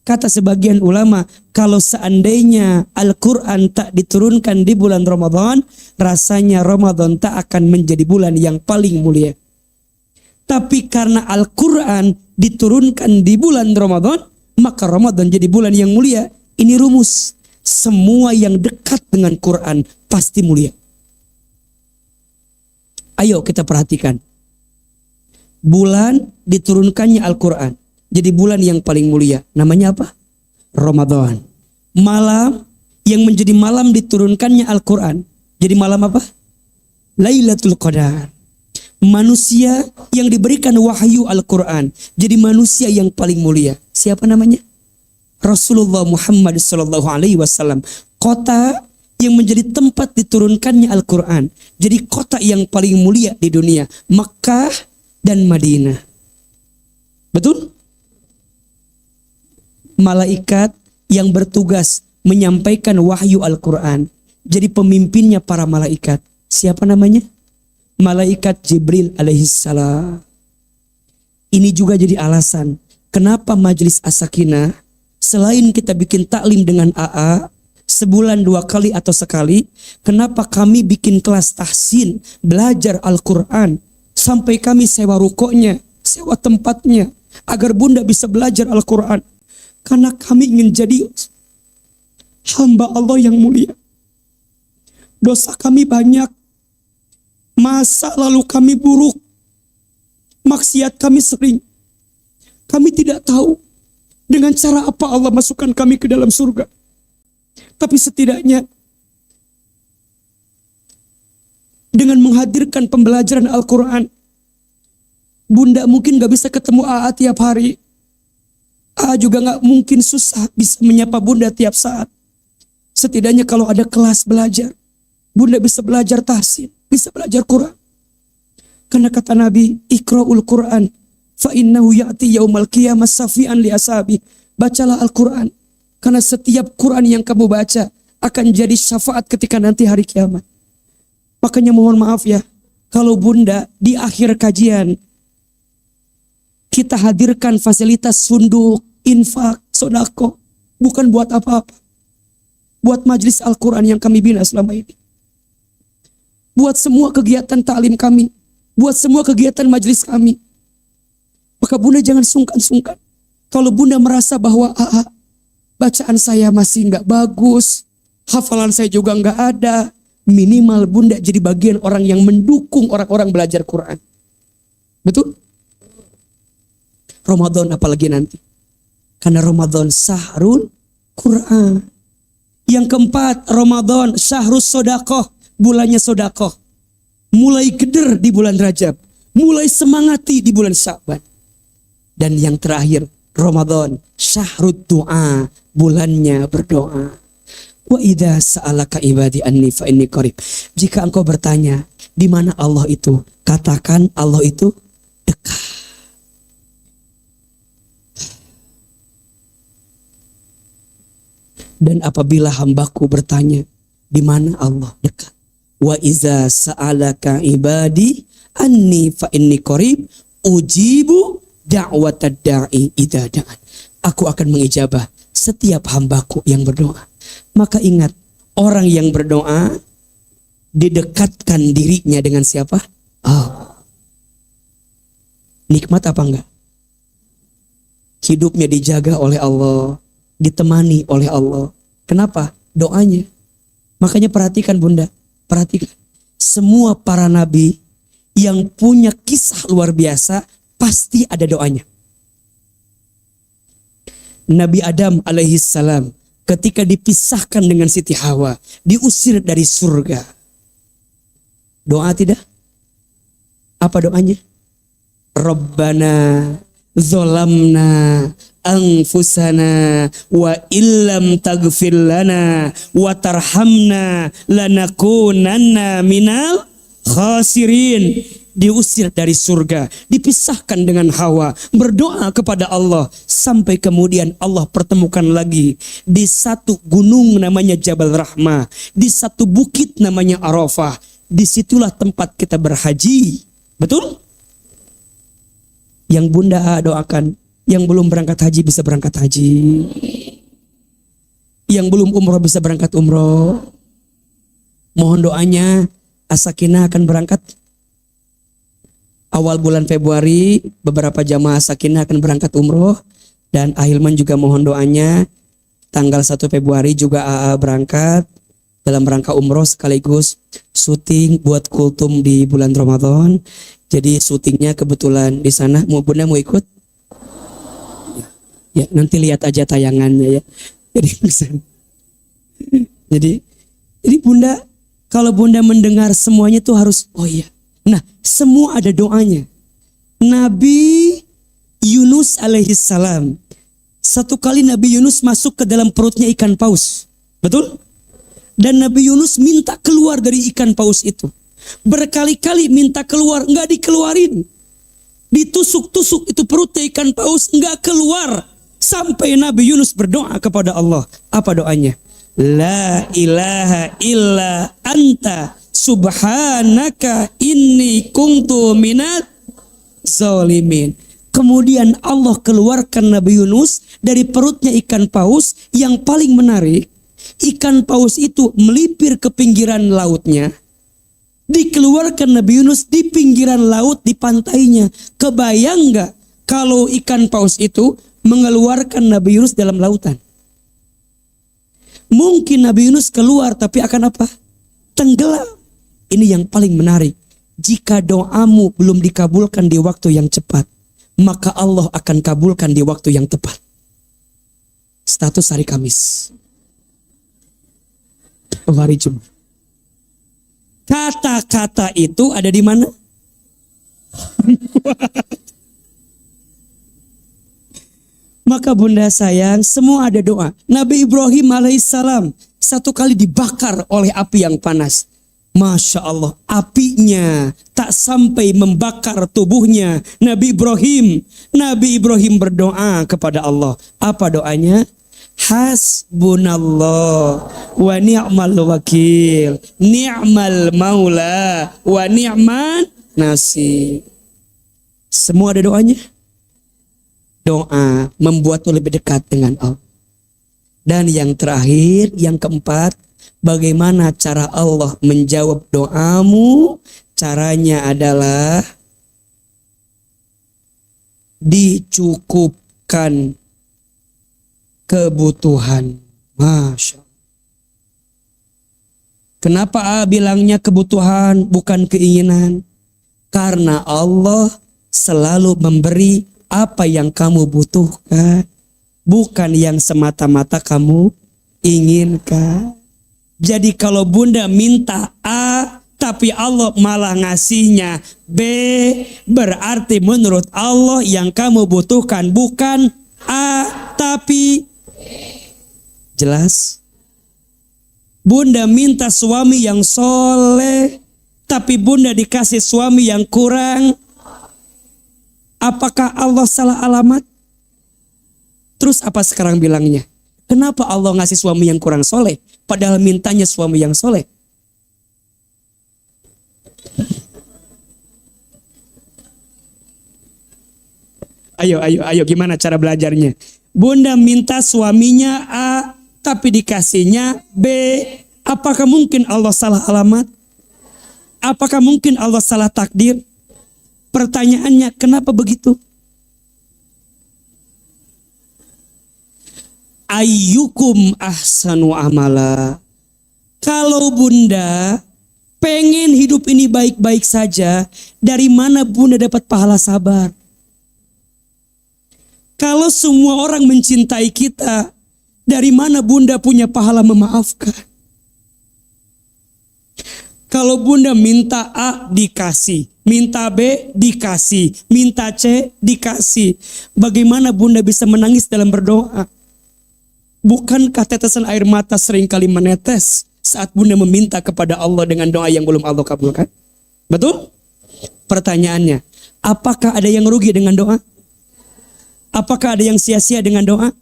Kata sebagian ulama, kalau seandainya Al-Quran tak diturunkan di bulan Ramadan, rasanya Ramadan tak akan menjadi bulan yang paling mulia. Tapi karena Al-Quran diturunkan di bulan Ramadan, maka Ramadan jadi bulan yang mulia. Ini rumus. Semua yang dekat dengan Quran pasti mulia. Ayo kita perhatikan. Bulan diturunkannya Al-Quran jadi bulan yang paling mulia. Namanya apa? Ramadan. Malam yang menjadi malam diturunkannya Al-Quran jadi malam apa? Lailatul Qadar. Manusia yang diberikan wahyu Al-Quran jadi manusia yang paling mulia. Siapa namanya? Rasulullah Muhammad SAW. Kota yang menjadi tempat diturunkannya Al-Quran jadi kota yang paling mulia di dunia. Makkah dan Madinah. Betul? Malaikat yang bertugas menyampaikan wahyu Al-Quran jadi pemimpinnya para malaikat. Siapa namanya? Malaikat Jibril alaihissalam. Ini juga jadi alasan kenapa Majelis As-Sakinah selain kita bikin taklim dengan AA sebulan 2 kali atau sekali, kenapa kami bikin kelas tahsin belajar Al-Quran sampai kami sewa rukuknya, sewa tempatnya agar Bunda bisa belajar Al-Quran. Karena kami ingin jadi hamba Allah yang mulia. Dosa kami banyak. Masa lalu kami buruk. Maksiat kami sering. Kami tidak tahu dengan cara apa Allah masukkan kami ke dalam surga. Tapi setidaknya dengan menghadirkan pembelajaran Al-Quran, Bunda mungkin gak bisa ketemu AA tiap hari. AA juga gak mungkin susah bisa menyapa Bunda tiap saat. Setidaknya kalau ada kelas belajar, Bunda bisa belajar tahsin, bisa belajar Quran. Karena kata Nabi, Iqra'ul Quran fa innahu ya'ti yaumal qiyamah safi'an li ashabi. Bacalah Al-Quran, karena setiap Quran yang kamu baca akan jadi syafaat ketika nanti hari kiamat. Makanya mohon maaf ya, kalau Bunda di akhir kajian kita hadirkan fasilitas sunduk, infak, sodako, bukan buat apa-apa. Buat majelis Al-Quran yang kami bina selama ini. Buat semua kegiatan taklim kami. Buat semua kegiatan majelis kami. Maka Bunda jangan sungkan-sungkan. Kalau Bunda merasa bahwa bacaan saya masih nggak bagus, hafalan saya juga nggak ada, minimal Bunda jadi bagian orang yang mendukung orang-orang belajar Quran. Betul? Ramadan apalagi nanti. Karena Ramadan syahrul Quran. Yang keempat, Ramadan syahrus sodakoh. Bulannya sodakoh. Mulai geder di bulan Rajab. Mulai semangati di bulan Sya'ban. Dan yang terakhir, Ramadan syahrut doa. Bulannya berdoa. Wa idza sa'alaka ibadi anni fa inni qarib. Jika engkau bertanya, di mana Allah itu? Katakan Allah itu dekat. Dan apabila hambaku bertanya, di mana Allah? Dekat. Wa iza sa'alaka ibadi anni fa inni qarib ujibu da'watad da'i idza da'an. Aku akan mengijabah setiap hambaku yang berdoa. Maka ingat, orang yang berdoa didekatkan dirinya dengan siapa? Allah. Nikmat apa enggak? Hidupnya dijaga oleh Allah, ditemani oleh Allah. Kenapa? Doanya. Makanya perhatikan bunda, perhatikan. Semua para nabi yang punya kisah luar biasa pasti ada doanya. Nabi Adam alaihissalam ketika dipisahkan dengan Siti Hawa, diusir dari surga. Doa tidak? Apa doanya? Rabbana zolamna anfusana wa illam taghfir lana wa tarhamna lanakunanna minal khasirin. Diusir dari surga, dipisahkan dengan Hawa, berdoa kepada Allah sampai kemudian Allah pertemukan lagi di satu gunung namanya Jabal Rahmah, di satu bukit namanya Arafah. Disitulah tempat kita berhaji. Betul? Yang bunda doakan, yang belum berangkat haji bisa berangkat haji, yang belum umroh bisa berangkat umroh. Mohon doanya, As-Sakinah akan berangkat awal bulan Februari. Beberapa jamaah Sakinah akan berangkat umroh. Dan Ahilman juga mohon doanya, tanggal 1 Februari juga AA berangkat dalam rangka umroh sekaligus syuting buat kultum di bulan Ramadan. Jadi syutingnya kebetulan di sana. Bunda mau ikut? Ya, nanti lihat aja tayangannya ya. Jadi bunda, kalau bunda mendengar semuanya tuh harus, oh iya. Nah, semua ada doanya. Nabi Yunus alaihissalam, satu kali Nabi Yunus masuk ke dalam perutnya ikan paus. Betul? Dan Nabi Yunus minta keluar dari ikan paus itu. Berkali-kali minta keluar, enggak dikeluarin. Ditusuk-tusuk itu perutnya ikan paus, enggak keluar. Sampai Nabi Yunus berdoa kepada Allah. Apa doanya? La ilaha illa anta subhanaka inni kuntu minat zalimin. Kemudian Allah keluarkan Nabi Yunus dari perutnya ikan paus. Yang paling menarik, ikan paus itu melipir ke pinggiran lautnya. Dikeluarkan Nabi Yunus di pinggiran laut, di pantainya. Kebayang gak kalau ikan paus itu mengeluarkan Nabi Yunus dalam lautan? Mungkin Nabi Yunus keluar tapi akan apa? Tenggelam. Ini yang paling menarik. Jika doamu belum dikabulkan di waktu yang cepat, maka Allah akan kabulkan di waktu yang tepat. Status hari Kamis. Oh, hari Jumat. Kata-kata itu ada di mana? Maka bunda sayang, semua ada doa. Nabi Ibrahim alaihissalam satu kali dibakar oleh api yang panas. Masya Allah, apinya tak sampai membakar tubuhnya Nabi Ibrahim. Nabi Ibrahim berdoa kepada Allah. Apa doanya? Hasbunallah wa ni'mal wakil, ni'mal maula wa ni'man nasir. Semua ada doanya. Doa membuatmu lebih dekat dengan Allah. Dan yang terakhir, yang keempat, bagaimana cara Allah menjawab doamu? Caranya adalah dicukupkan kebutuhan. Masya Allah. Kenapa bilangnya kebutuhan bukan keinginan? Karena Allah selalu memberi apa yang kamu butuhkan, bukan yang semata-mata kamu inginkan. Jadi kalau bunda minta A, tapi Allah malah ngasihnya B, berarti menurut Allah yang kamu butuhkan bukan A, tapi jelas. Bunda minta suami yang soleh, tapi bunda dikasih suami yang kurang. Apakah Allah salah alamat? Terus apa sekarang bilangnya? Kenapa Allah ngasih suami yang kurang soleh, padahal mintanya suami yang soleh? Ayo, gimana cara belajarnya? Bunda minta suaminya A, tapi dikasihnya B. Apakah mungkin Allah salah alamat? Apakah mungkin Allah salah takdir? Pertanyaannya, kenapa begitu? Ayyukum ahsanu amala. Kalau bunda pengen hidup ini baik-baik saja, dari mana bunda dapat pahala sabar? Kalau semua orang mencintai kita, dari mana bunda punya pahala memaafkan? Kalau bunda minta A dikasih, minta B dikasih, minta C dikasih, bagaimana bunda bisa menangis dalam berdoa? Bukankah tetesan air mata seringkali menetes saat bunda meminta kepada Allah dengan doa yang belum Allah kabulkan? Betul? Pertanyaannya, apakah ada yang rugi dengan doa? Apakah ada yang sia-sia dengan doa?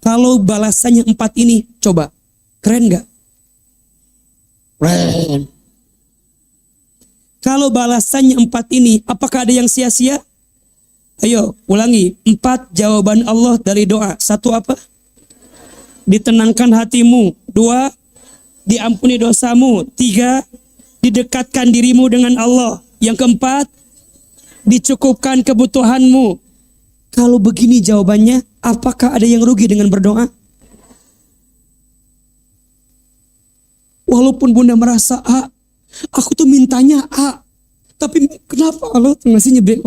Kalau balasannya 4 ini, coba, keren gak? Keren. Kalau balasannya 4 ini, apakah ada yang sia-sia? Ayo, ulangi. 4 jawaban Allah dari doa. 1 apa? Ditenangkan hatimu. 2, diampuni dosamu. 3, didekatkan dirimu dengan Allah. Yang keempat, dicukupkan kebutuhanmu. Kalau begini jawabannya, apakah ada yang rugi dengan berdoa? Walaupun bunda merasa A, aku tuh mintanya A, tapi kenapa Allah tuh ngasihnya B?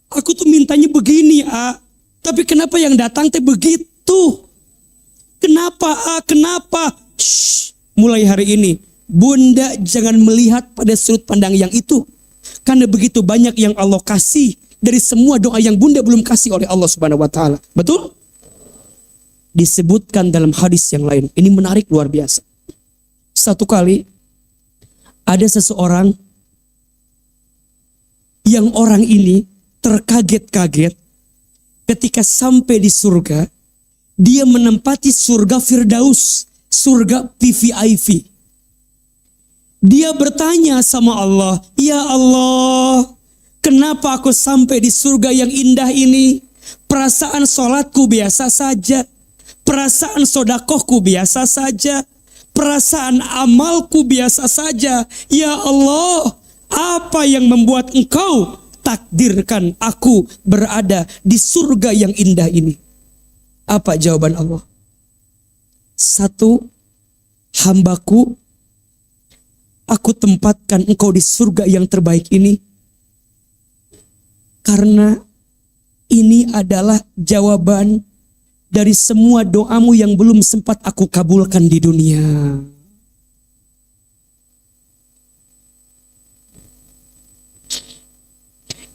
Aku tuh mintanya begini A, tapi kenapa yang datang teh begitu? Kenapa A? Kenapa? Shh, mulai hari ini bunda jangan melihat pada sudut pandang yang itu, karena begitu banyak yang Allah kasih dari semua doa yang bunda belum kasih oleh Allah Subhanahu wa taala. Betul? Disebutkan dalam hadis yang lain. Ini menarik luar biasa. Satu kali ada seseorang yang orang ini terkaget-kaget ketika sampai di surga. Dia menempati surga Firdaus, surga VVIP. Dia bertanya sama Allah, "Ya Allah, kenapa aku sampai di surga yang indah ini? Perasaan sholatku biasa saja. Perasaan sodakohku biasa saja. Perasaan amalku biasa saja. Ya Allah, apa yang membuat Engkau takdirkan aku berada di surga yang indah ini?" Apa jawaban Allah? 1, hambaku, aku tempatkan engkau di surga yang terbaik ini karena ini adalah jawaban dari semua doamu yang belum sempat aku kabulkan di dunia.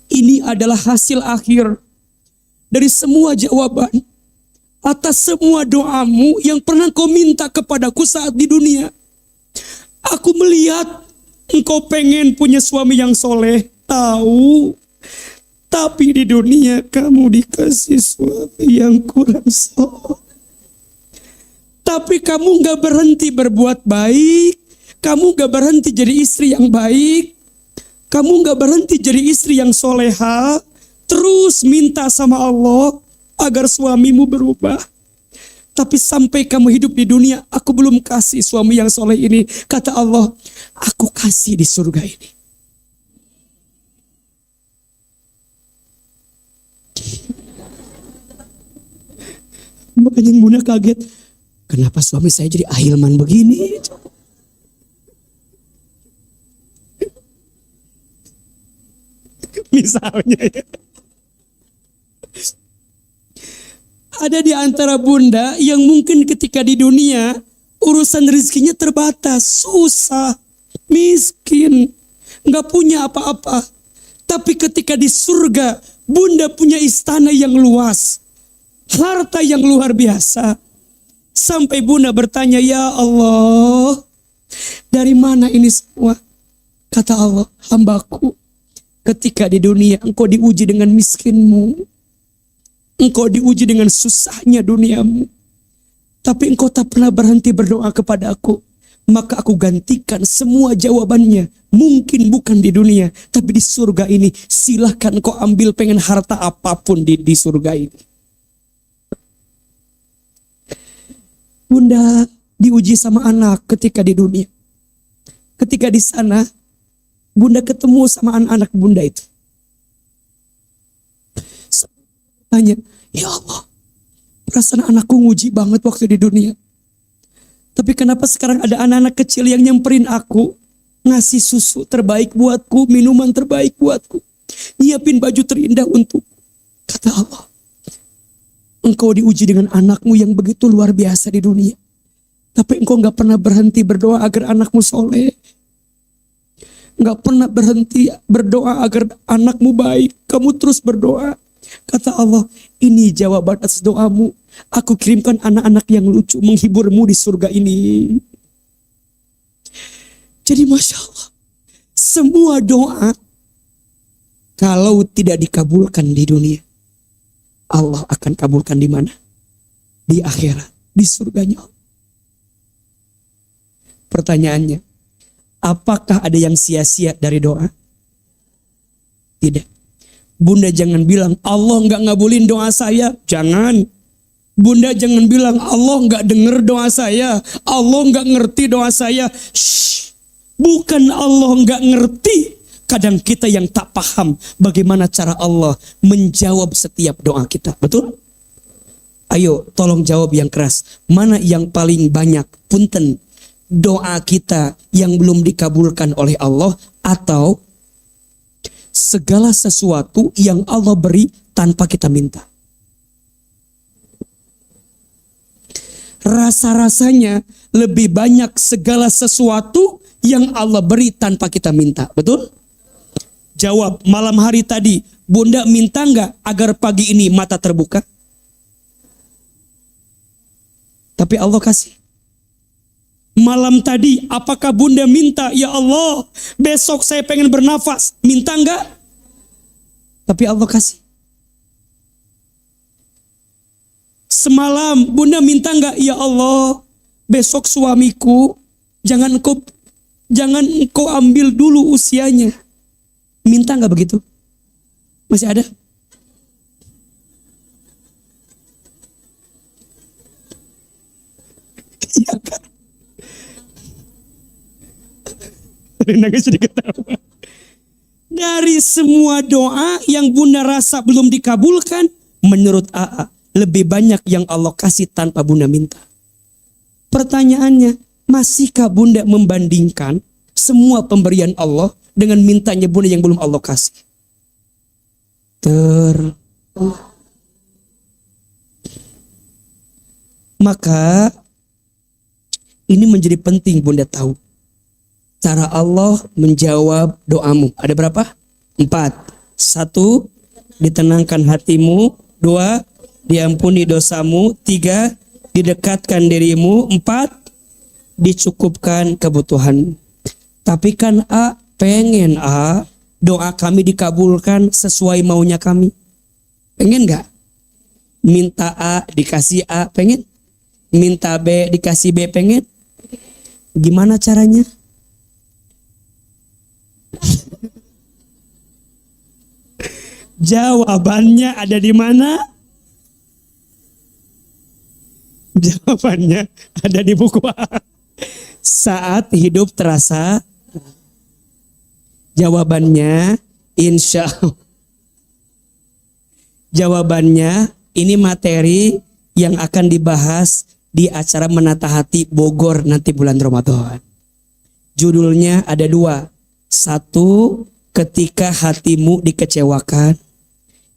Ini adalah hasil akhir dari semua jawaban atas semua doamu yang pernah kau minta kepadaku saat di dunia. Aku melihat engkau pengen punya suami yang soleh, tahu. Tapi di dunia kamu dikasih suami yang kurang soleh. Tapi kamu gak berhenti berbuat baik. Kamu gak berhenti jadi istri yang baik. Kamu gak berhenti jadi istri yang soleha. Terus minta sama Allah agar suamimu berubah. Tapi sampai kamu hidup di dunia, aku belum kasih suami yang soleh ini. Kata Allah, aku kasih di surga ini. Makanya bunda kaget, kenapa suami saya jadi ahilman begini? Misalnya ya. Ada di antara bunda yang mungkin ketika di dunia urusan rezekinya terbatas, susah, miskin, gak punya apa-apa. Tapi ketika di surga, bunda punya istana yang luas, harta yang luar biasa. Sampai bunda bertanya, ya Allah, dari mana ini semua? Kata Allah, hambaku, ketika di dunia engkau diuji dengan miskinmu, engkau diuji dengan susahnya duniamu, tapi engkau tak pernah berhenti berdoa kepada aku. Maka aku gantikan semua jawabannya. Mungkin bukan di dunia, tapi di surga ini. Silahkan kau ambil, pengen harta apapun di surga ini. Bunda diuji sama anak ketika di dunia. Ketika di sana, bunda ketemu sama anak-anak bunda itu. Tanya, ya Allah, perasaan anakku nguji banget waktu di dunia. Tapi kenapa sekarang ada anak-anak kecil yang nyamperin aku, ngasih susu terbaik buatku, minuman terbaik buatku, nyiapin baju terindah untuk. Kata Allah, engkau diuji dengan anakmu yang begitu luar biasa di dunia. Tapi engkau gak pernah berhenti berdoa agar anakmu soleh. Gak pernah berhenti berdoa agar anakmu baik. Kamu terus berdoa. Kata Allah, ini jawaban atas doamu. Aku kirimkan anak-anak yang lucu menghiburmu di surga ini. Jadi Masya Allah, semua doa kalau tidak dikabulkan di dunia, Allah akan kabulkan di mana? Di akhirat, di surganya Allah. Pertanyaannya, apakah ada yang sia-sia dari doa? Tidak. Bunda jangan bilang Allah nggak ngabulin doa saya. Jangan. Bunda jangan bilang Allah nggak denger doa saya. Allah nggak ngerti doa saya. Shh. Bukan Allah nggak ngerti. Kadang kita yang tak paham bagaimana cara Allah menjawab setiap doa kita. Betul? Ayo tolong jawab yang keras. Mana yang paling banyak? Punten. Doa kita yang belum dikabulkan oleh Allah, atau segala sesuatu yang Allah beri tanpa kita minta. Rasa-rasanya lebih banyak segala sesuatu yang Allah beri tanpa kita minta. Betul? Jawab, malam hari tadi Bunda minta nggak agar pagi ini mata terbuka? Tapi Allah kasih. Malam tadi apakah Bunda minta, ya Allah besok saya pengen bernafas? Minta enggak? Tapi Allah kasih. Semalam Bunda minta enggak, ya Allah besok suamiku jangan engkau ambil dulu usianya? Minta enggak begitu? Masih ada? Iya kan? Nangis jadi ketawa. Dari semua doa yang Bunda rasa belum dikabulkan, menurut AA lebih banyak yang Allah kasih tanpa Bunda minta. Pertanyaannya, masihkah Bunda membandingkan semua pemberian Allah dengan mintanya Bunda yang belum Allah kasih? Maka ini menjadi penting Bunda tahu. Cara Allah menjawab doamu. Ada berapa? 4. 1. Ditenangkan hatimu. 2. Diampuni dosamu. 3. Didekatkan dirimu. 4. Dicukupkan kebutuhan. Tapi kan pengen doa kami dikabulkan sesuai maunya kami. Pengen gak? Minta A dikasih A, pengen? Minta B dikasih B, pengen? Gimana caranya? Jawabannya ada di mana? Jawabannya ada di buku A. Saat hidup terasa. Jawabannya insya Allah. Jawabannya ini materi yang akan dibahas di acara Menata Hati Bogor nanti bulan Ramadan. Judulnya ada 2. 1, ketika hatimu dikecewakan.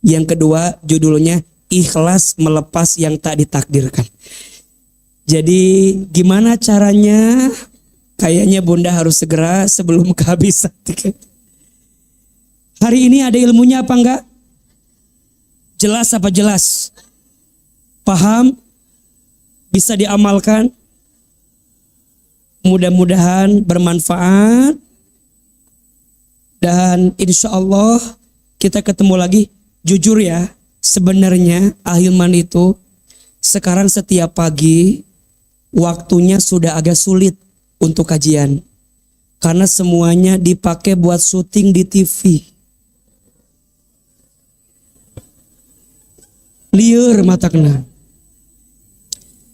Yang kedua judulnya ikhlas melepas yang tak ditakdirkan. Jadi gimana caranya? Kayaknya Bunda harus segera sebelum kehabisan tiket. Hari ini ada ilmunya apa enggak? Jelas apa jelas? Paham? bisa diamalkan. Mudah-mudahan bermanfaat. Dan insya Allah kita ketemu lagi. Jujur ya, sebenarnya Ahilman itu sekarang setiap pagi waktunya sudah agak sulit untuk kajian. Karena semuanya dipakai buat syuting di TV. Liur mata kena.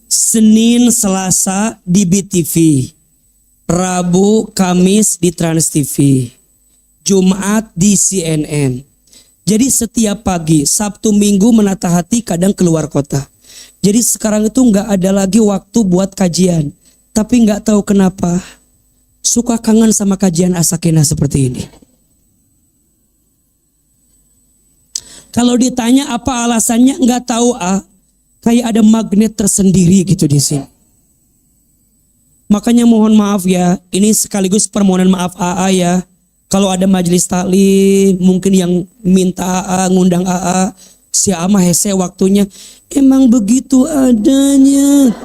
Senin, Selasa di BTV. Rabu, Kamis di Trans TV. Jumat di CNN. Jadi setiap pagi, Sabtu Minggu menata hati kadang keluar kota. Jadi sekarang itu nggak ada lagi waktu buat kajian. Tapi nggak tahu kenapa suka kangen sama kajian As-Sakinah seperti ini. Kalau ditanya apa alasannya nggak tahu kayak ada magnet tersendiri gitu di sini. Makanya mohon maaf ya, ini sekaligus permohonan maaf AA ya. Kalau ada majelis taklim, mungkin yang minta AA, ngundang AA, si AA mah hese waktunya. Emang begitu adanya.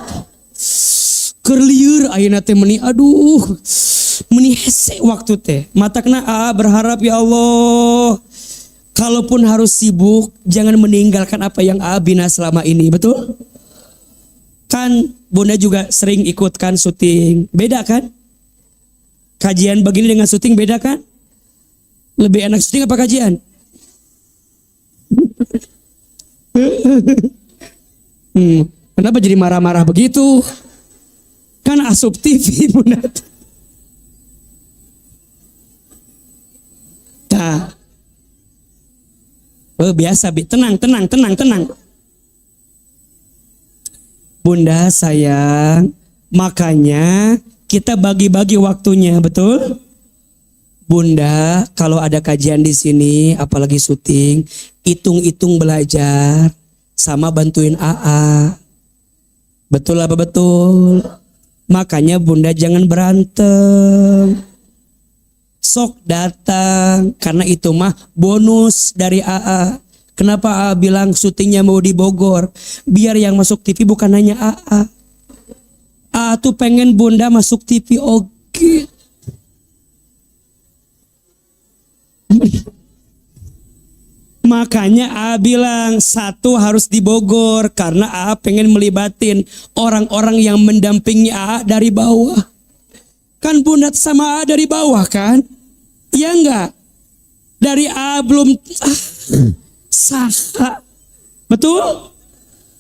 Kerliur ayeuna teh meni, aduh. Meni hese waktu teh. Mata kena AA berharap ya Allah. Kalaupun harus sibuk, jangan meninggalkan apa yang AA bina selama ini, betul? Kan Bunda juga sering ikutkan syuting. Beda kan? Kajian begini dengan syuting beda kan? Lebih enak syuting apa kajian? Kenapa jadi marah-marah begitu? Kan asup TV Bunda. Nah. Biasa, tenang. Bunda sayang, makanya kita bagi-bagi waktunya, betul? Bunda, kalau ada kajian di sini, apalagi syuting, hitung-hitung belajar, sama bantuin AA. Betul apa betul? Makanya Bunda jangan berantem. Sok datang, karena itu mah bonus dari AA. Kenapa AA bilang syutingnya mau di Bogor? Biar yang masuk TV bukan hanya AA. AA tuh pengen Bunda masuk TV oke. Makanya AA bilang satu harus di Bogor, karena AA pengen melibatin orang-orang yang mendampingi AA dari bawah. Kan Bunda sama AA dari bawah kan? Ya enggak? Dari AA belum sah. Betul?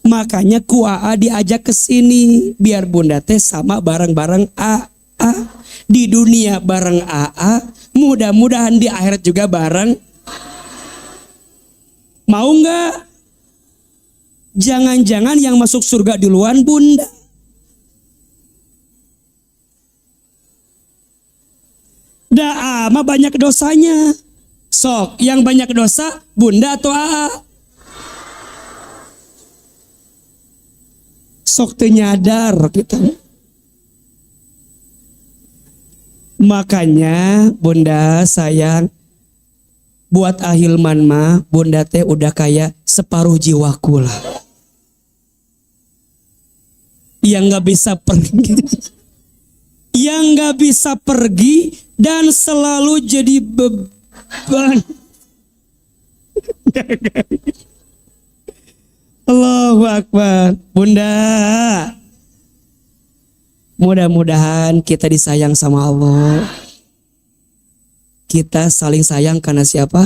Makanya ku AA diajak ke sini biar Bunda teh sama bareng-bareng AA. Di dunia bareng AA, mudah-mudahan di akhirat juga bareng. Mau enggak? Jangan-jangan yang masuk surga duluan Bunda. Dah mah banyak dosanya. Sok, yang banyak dosa Bunda atau AA? Sok teu nyadar kita. Makanya Bunda sayang, buat Ahilman mah Bunda teh udah kayak separuh jiwaku lah. Yang nggak bisa pergi. Yang nggak bisa pergi dan selalu jadi beban. Allahu Akbar. Bunda, mudah-mudahan kita disayang sama Allah. Kita saling sayang karena siapa?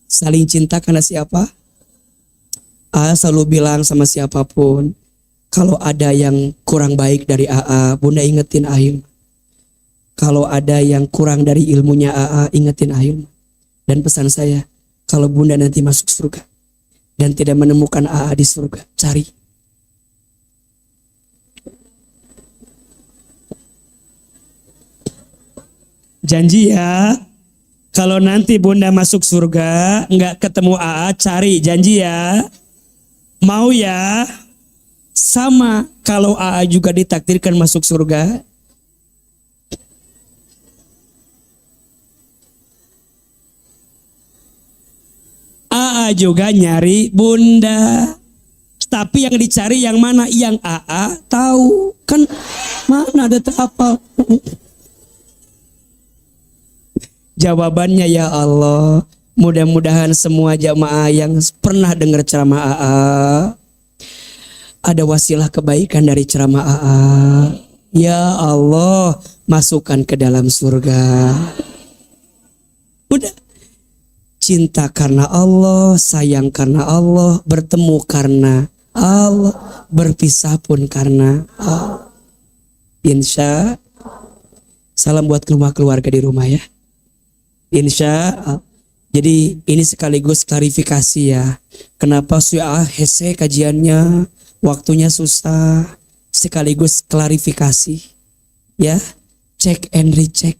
Saling cinta karena siapa? Selalu bilang sama siapapun, kalau ada yang kurang baik dari AA, Bunda ingetin Ahilman. Kalau ada yang kurang dari ilmunya AA, ingetin Ahilman. Dan pesan saya, kalau Bunda nanti masuk surga dan tidak menemukan AA di surga, cari. Janji ya, kalau nanti Bunda masuk surga, nggak ketemu AA, cari. Janji ya. Mau ya? Sama kalau AA juga ditakdirkan masuk surga. AA juga nyari Bunda. Tapi yang dicari yang mana? Yang AA tahu. Kan mana ada terhafal. Jawabannya ya Allah, mudah-mudahan semua jamaah yang pernah dengar ceramah AA ada wasilah kebaikan dari ceramah AA. Ya Allah, masukkan ke dalam surga. Udah. Cinta karena Allah, sayang karena Allah, bertemu karena Allah, berpisah pun karena Allah. Insya. Salam buat keluarga di rumah ya. Insya Allah. Jadi ini sekaligus klarifikasi ya. Kenapa hese kajiannya waktunya susah. Sekaligus klarifikasi. Ya. Check and recheck.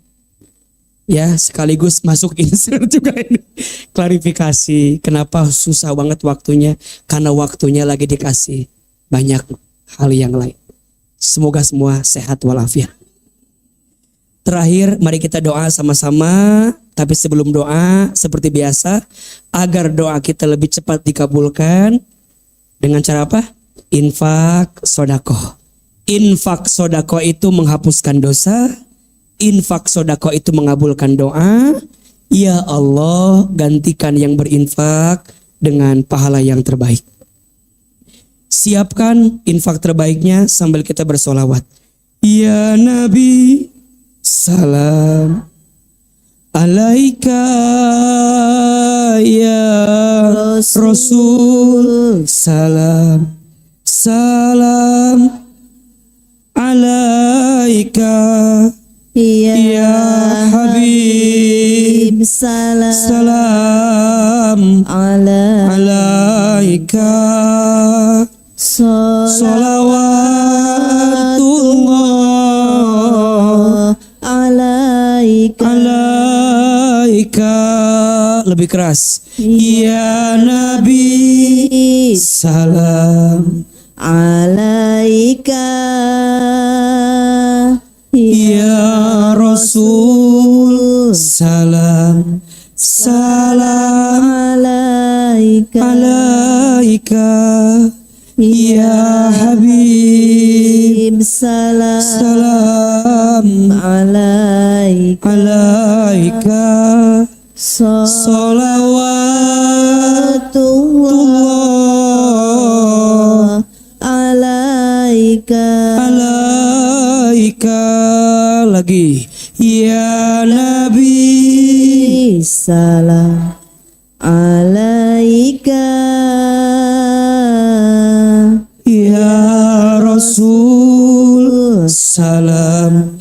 Ya, sekaligus masuk insert juga ini. Klarifikasi. Kenapa susah banget waktunya? Karena waktunya lagi dikasih banyak hal yang lain. Semoga semua sehat walafiat. Terakhir, mari kita doa sama-sama. Tapi sebelum doa, seperti biasa, agar doa kita lebih cepat dikabulkan, dengan cara apa? Infak sodakoh. Infak sodakoh itu menghapuskan dosa. Infak sodakoh itu mengabulkan doa. Ya Allah, gantikan yang berinfak dengan pahala yang terbaik. Siapkan infak terbaiknya sambil kita bersolawat. Ya Nabi, salam alaika, ya Rasul, salam alaika, ya Habib, salam alaika, salawatullah alaika. Lebih keras. Ya Nabi, salam alaika, ya Rasul, salam alaika, ya Habib, salam alaika, salawatullah alaika. Lagi. Ya Nabi, salam alaika, ya Rasul, salam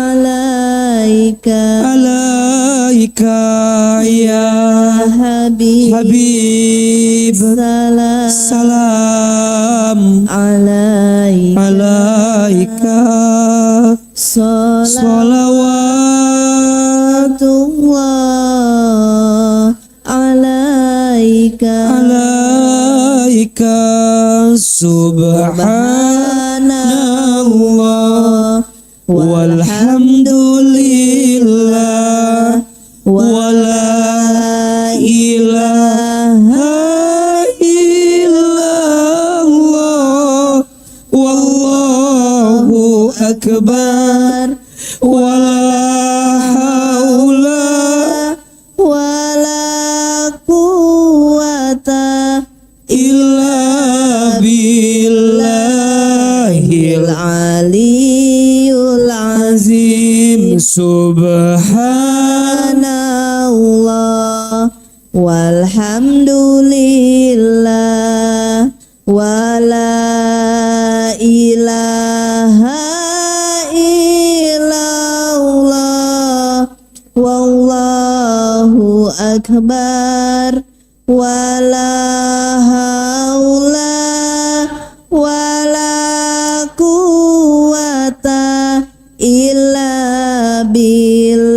alaika, ya Habib, salam alaika, salawatullah alaika. Subhanallah walhamdulillah wala ilaha illallah wallahu akbar wala haula wala quwata illa billahil aliyul azim. Subhanallah walhamdulillah wala ilaha illallah wallahu akbar wala haula wala quwata illa billahil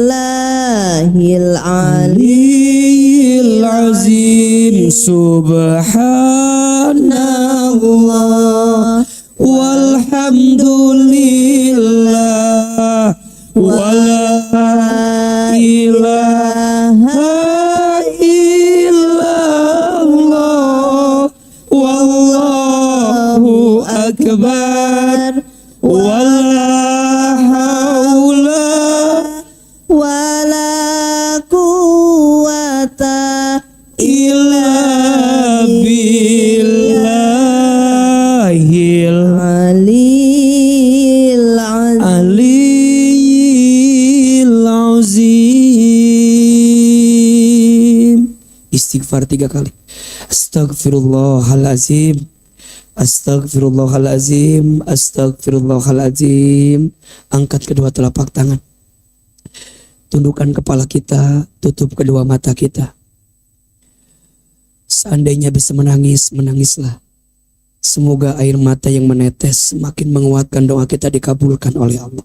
aliyil azim. Subhanallah walhamdulillah wala ilaha illallah. akbar. Wala haula wala quwata illa billahil aliyil aliyil azim. Istighfar 3 kali. Astagfirullahalazim. Astagfirullahalazim. Astagfirullahalazim. Angkat kedua telapak tangan. Tundukkan kepala kita, tutup kedua mata kita. Seandainya bisa menangis, menangislah. Semoga air mata yang menetes semakin menguatkan doa kita dikabulkan oleh Allah.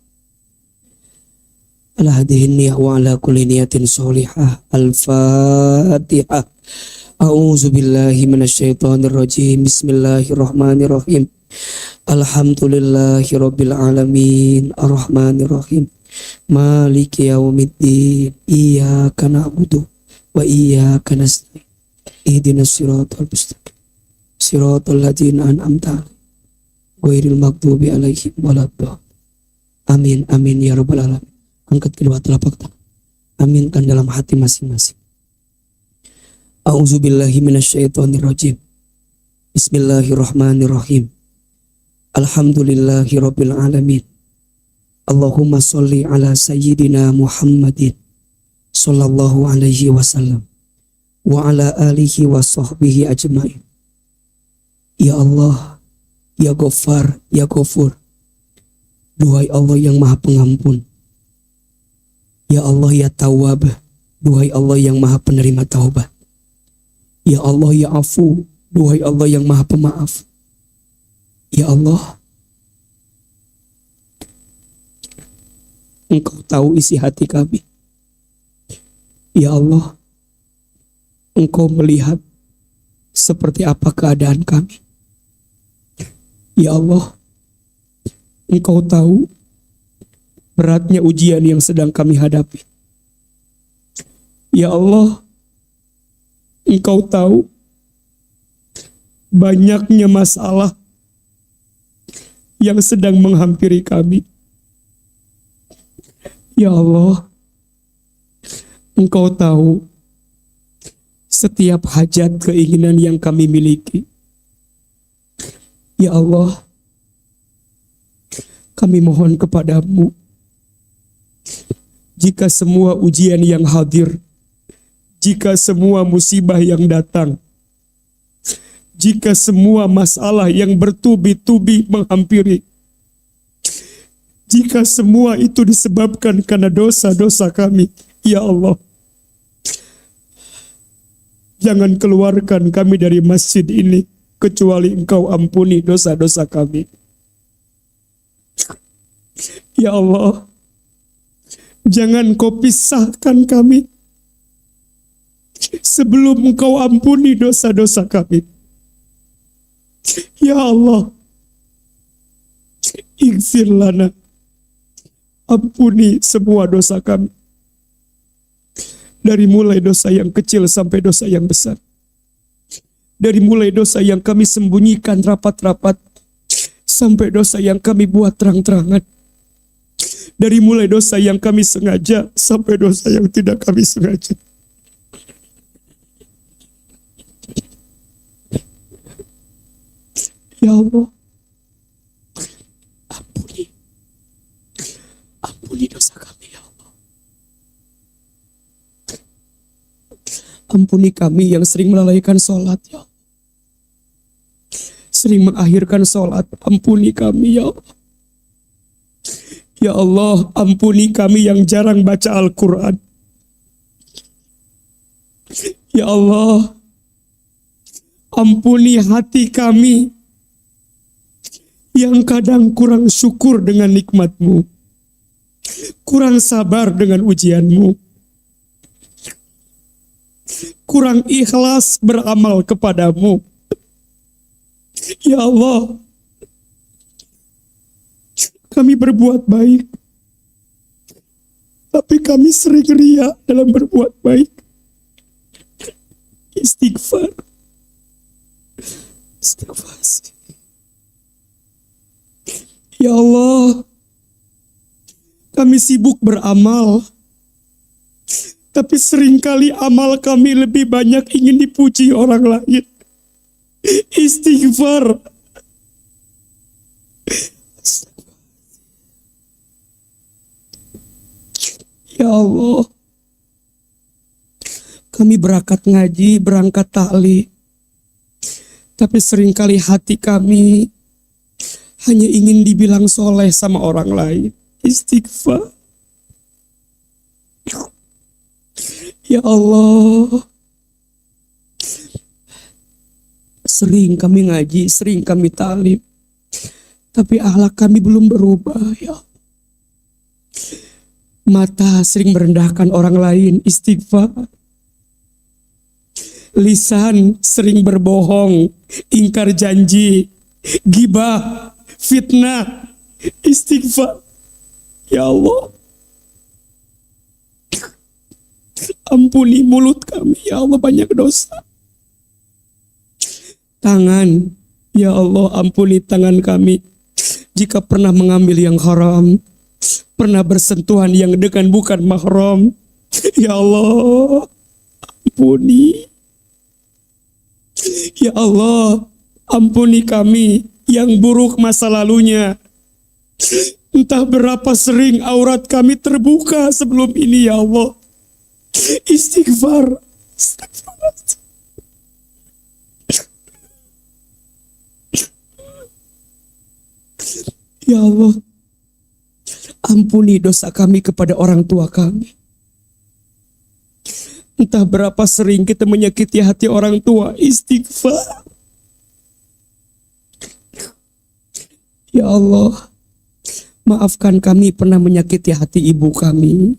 Ala hadihin niyah wa ala kulli niyatin sholihah. Al-Fatihah. A'udzu billahi minasyaitonir rajim. Bismillahirrahmanirrahim. Alhamdulillahi rabbil alamin. Arrahmanir rahim. Maliki yaumiddin. Iyyaka na'budu wa iyyaka nasta'in. Ihdinas siratal mustaqim. Siratal ladzina an'amta 'alaihim ghairil maghdubi 'alaihim waladdallin. Amin amin ya rabbal alamin. Angkat kedua telapak tangan. Aminkan dalam hati masing-masing. A'udzubillahi minasyaitonir rajim. Bismillahirrahmanirrahim. Alhamdulillahi rabbil alamin. Allahumma sholli ala sayyidina Muhammadin sallallahu alaihi wasallam wa ala alihi wa sahbihi ajmain. Ya Allah, ya Ghaffar, ya Ghafur. Duhai Allah yang Maha Pengampun. Ya Allah, ya Tawwab. Duhai Allah yang Maha Penerima taubat. Ya Allah, ya Afu. Duhai Allah yang Maha Pemaaf. Ya Allah, Engkau tahu isi hati kami. Ya Allah, Engkau melihat seperti apa keadaan kami. Ya Allah, Engkau tahu beratnya ujian yang sedang kami hadapi. Ya Allah, Engkau tahu banyaknya masalah yang sedang menghampiri kami. Ya Allah, Engkau tahu setiap hajat keinginan yang kami miliki. Ya Allah, kami mohon kepadamu, jika semua ujian yang hadir, jika semua musibah yang datang, jika semua masalah yang bertubi-tubi menghampiri, jika semua itu disebabkan karena dosa-dosa kami, ya Allah, jangan keluarkan kami dari masjid ini kecuali Engkau ampuni dosa-dosa kami. Ya Allah, jangan Kau pisahkan kami sebelum Engkau ampuni dosa-dosa kami. Ya Allah, ighfir lana, ampuni semua dosa kami. Dari mulai dosa yang kecil sampai dosa yang besar. Dari mulai dosa yang kami sembunyikan rapat-rapat sampai dosa yang kami buat terang-terangan. Dari mulai dosa yang kami sengaja sampai dosa yang tidak kami sengaja. Ya Allah, ampuni dosa kami ya Allah. Ampuni kami yang sering melalaikan sholat ya Allah. Sering mengakhirkan sholat, ampuni kami ya Allah. Ya Allah, ampuni kami yang jarang baca Al-Quran. Ya Allah, ampuni hati kami yang kadang kurang syukur dengan nikmat-Mu, kurang sabar dengan ujian-Mu, kurang ikhlas beramal kepadamu. Ya Allah, kami berbuat baik, tapi kami sering ria dalam berbuat baik. Istighfar. Istighfar. Ya Allah, kami sibuk beramal, tapi seringkali amal kami lebih banyak ingin dipuji orang lain. Istighfar. Ya Allah, kami berangkat ngaji, berangkat taklim, tapi seringkali hati kami hanya ingin dibilang soleh sama orang lain. Istighfar. Ya Allah, sering kami ngaji, sering kami taklim, tapi akhlak kami belum berubah. Ya Allah. Mata sering merendahkan orang lain. Istighfar. Lisan sering berbohong, ingkar janji, gibah, fitnah. Istighfar. Ya Allah, ampuni mulut kami. Ya Allah, banyak dosa. Tangan, ya Allah, ampuni tangan kami jika pernah mengambil yang haram, pernah bersentuhan yang dengan bukan mahram. Ya Allah, ampuni. Ya Allah, ampuni kami yang buruk masa lalunya. Entah berapa sering aurat kami terbuka sebelum ini, ya Allah. Istighfar. Ya Allah, ampuni dosa kami kepada orang tua kami. Entah berapa sering kita menyakiti hati orang tua. Istighfar. Ya Allah, maafkan kami pernah menyakiti hati ibu kami.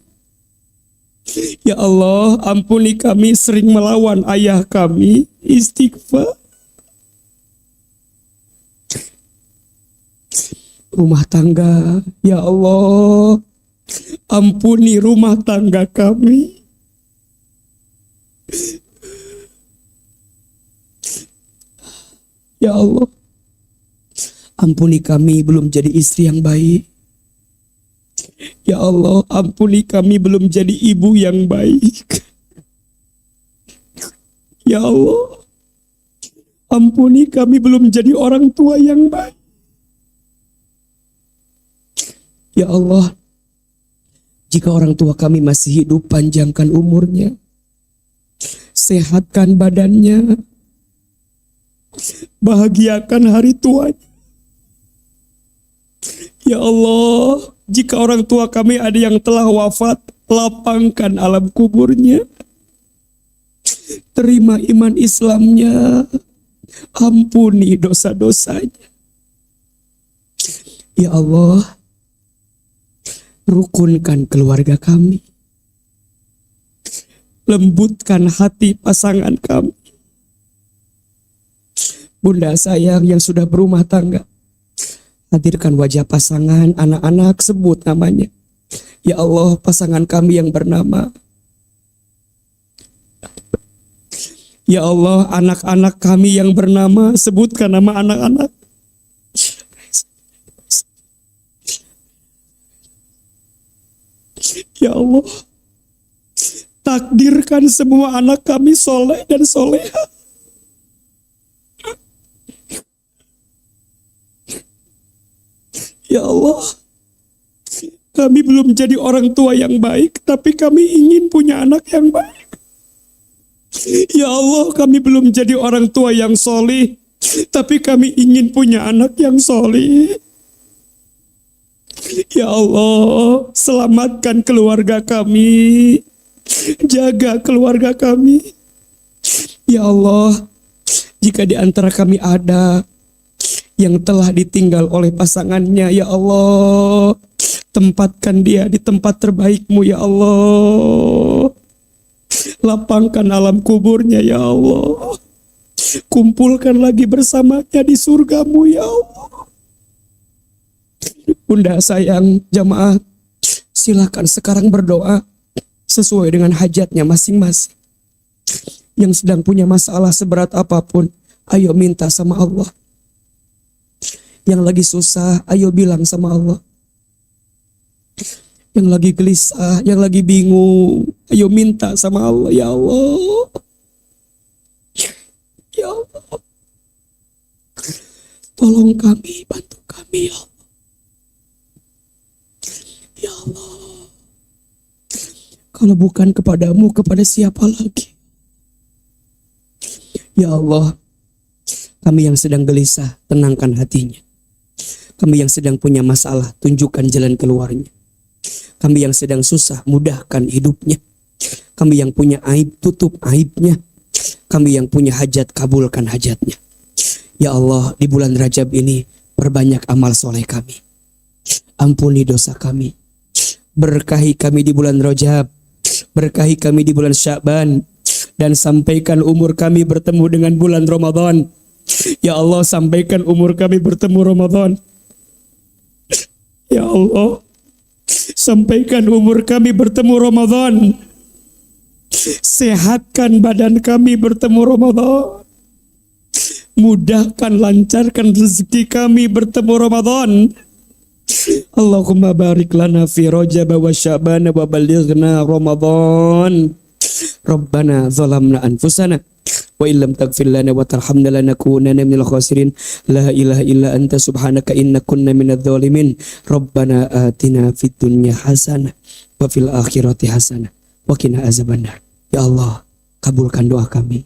Ya Allah, ampuni kami sering melawan ayah kami. Istighfar. Rumah tangga, ya Allah, ampuni rumah tangga kami. Ya Allah, ampuni kami belum jadi istri yang baik. Ya Allah, ampuni kami belum jadi ibu yang baik. Ya Allah, ampuni kami belum jadi orang tua yang baik. Ya Allah, jika orang tua kami masih hidup, panjangkan umurnya, sehatkan badannya, bahagiakan hari tuanya. Ya Allah, jika orang tua kami ada yang telah wafat, lapangkan alam kuburnya, terima iman Islamnya, ampuni dosa-dosanya. Ya Allah, rukunkan keluarga kami, lembutkan hati pasangan kami. Bunda sayang yang sudah berumah tangga, hadirkan wajah pasangan, anak-anak, sebut namanya. Ya Allah, pasangan kami yang bernama. Ya Allah, anak-anak kami yang bernama, sebutkan nama anak-anak. Ya Allah, takdirkan semua anak kami soleh dan soleha. Ya Allah, kami belum jadi orang tua yang baik, tapi kami ingin punya anak yang baik. Ya Allah, kami belum jadi orang tua yang soleh, tapi kami ingin punya anak yang soleh. Ya Allah, selamatkan keluarga kami, jaga keluarga kami. Ya Allah, jika di antara kami ada yang telah ditinggal oleh pasangannya, ya Allah, tempatkan dia di tempat terbaik-Mu, ya Allah. Lapangkan alam kuburnya, ya Allah. Kumpulkan lagi bersamanya di surga-Mu, ya Allah. Bunda sayang, jamaah, silakan sekarang berdoa sesuai dengan hajatnya masing-masing. Yang sedang punya masalah seberat apapun, ayo minta sama Allah. Yang lagi susah, ayo bilang sama Allah. Yang lagi gelisah, yang lagi bingung, ayo minta sama Allah. Ya Allah, ya Allah, tolong kami, bantu kami ya Allah. Ya Allah, kalau bukan kepadamu, kepada siapa lagi? Ya Allah, kami yang sedang gelisah, tenangkan hatinya. Kami yang sedang punya masalah, tunjukkan jalan keluarnya. Kami yang sedang susah, mudahkan hidupnya. Kami yang punya aib, tutup aibnya. Kami yang punya hajat, kabulkan hajatnya. Ya Allah, di bulan Rajab ini, perbanyak amal soleh kami. Ampuni dosa kami. Berkahi kami di bulan Rajab. Berkahi kami di bulan Sya'ban. Dan sampaikan umur kami bertemu dengan bulan Ramadan. Ya Allah, sampaikan umur kami bertemu Ramadan. Ya Allah, sampaikan umur kami bertemu Ramadan. Sehatkan badan kami bertemu Ramadan. Mudahkan, lancarkan rezeki kami bertemu Ramadan. Allahumma barik lana fi Rajab wa Sya'ban wa balighna Ramadan. Rabbana zalamna anfusana wa illam taghfir lana wa tarhamna lanakunanna minal khasirin. La ilaha illa anta subhanaka inna kunna minadz zalimin. Rabbana atina fid dunya hasanah wa fil akhirati hasanah wa qina azabannar. Ya Allah, kabulkan doa kami,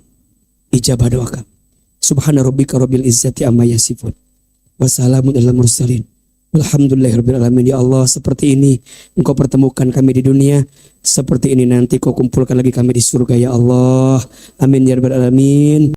ijabah doa kami. Subhana rabbika rabbil izzati amma yasifun wa salamun alal mursalin walhamdulillahirabbil alamin. Ya Allah, seperti ini Engkau pertemukan kami di dunia, seperti ini nanti Kau kumpulkan lagi kami di surga ya Allah. Amin ya rabbal alamin.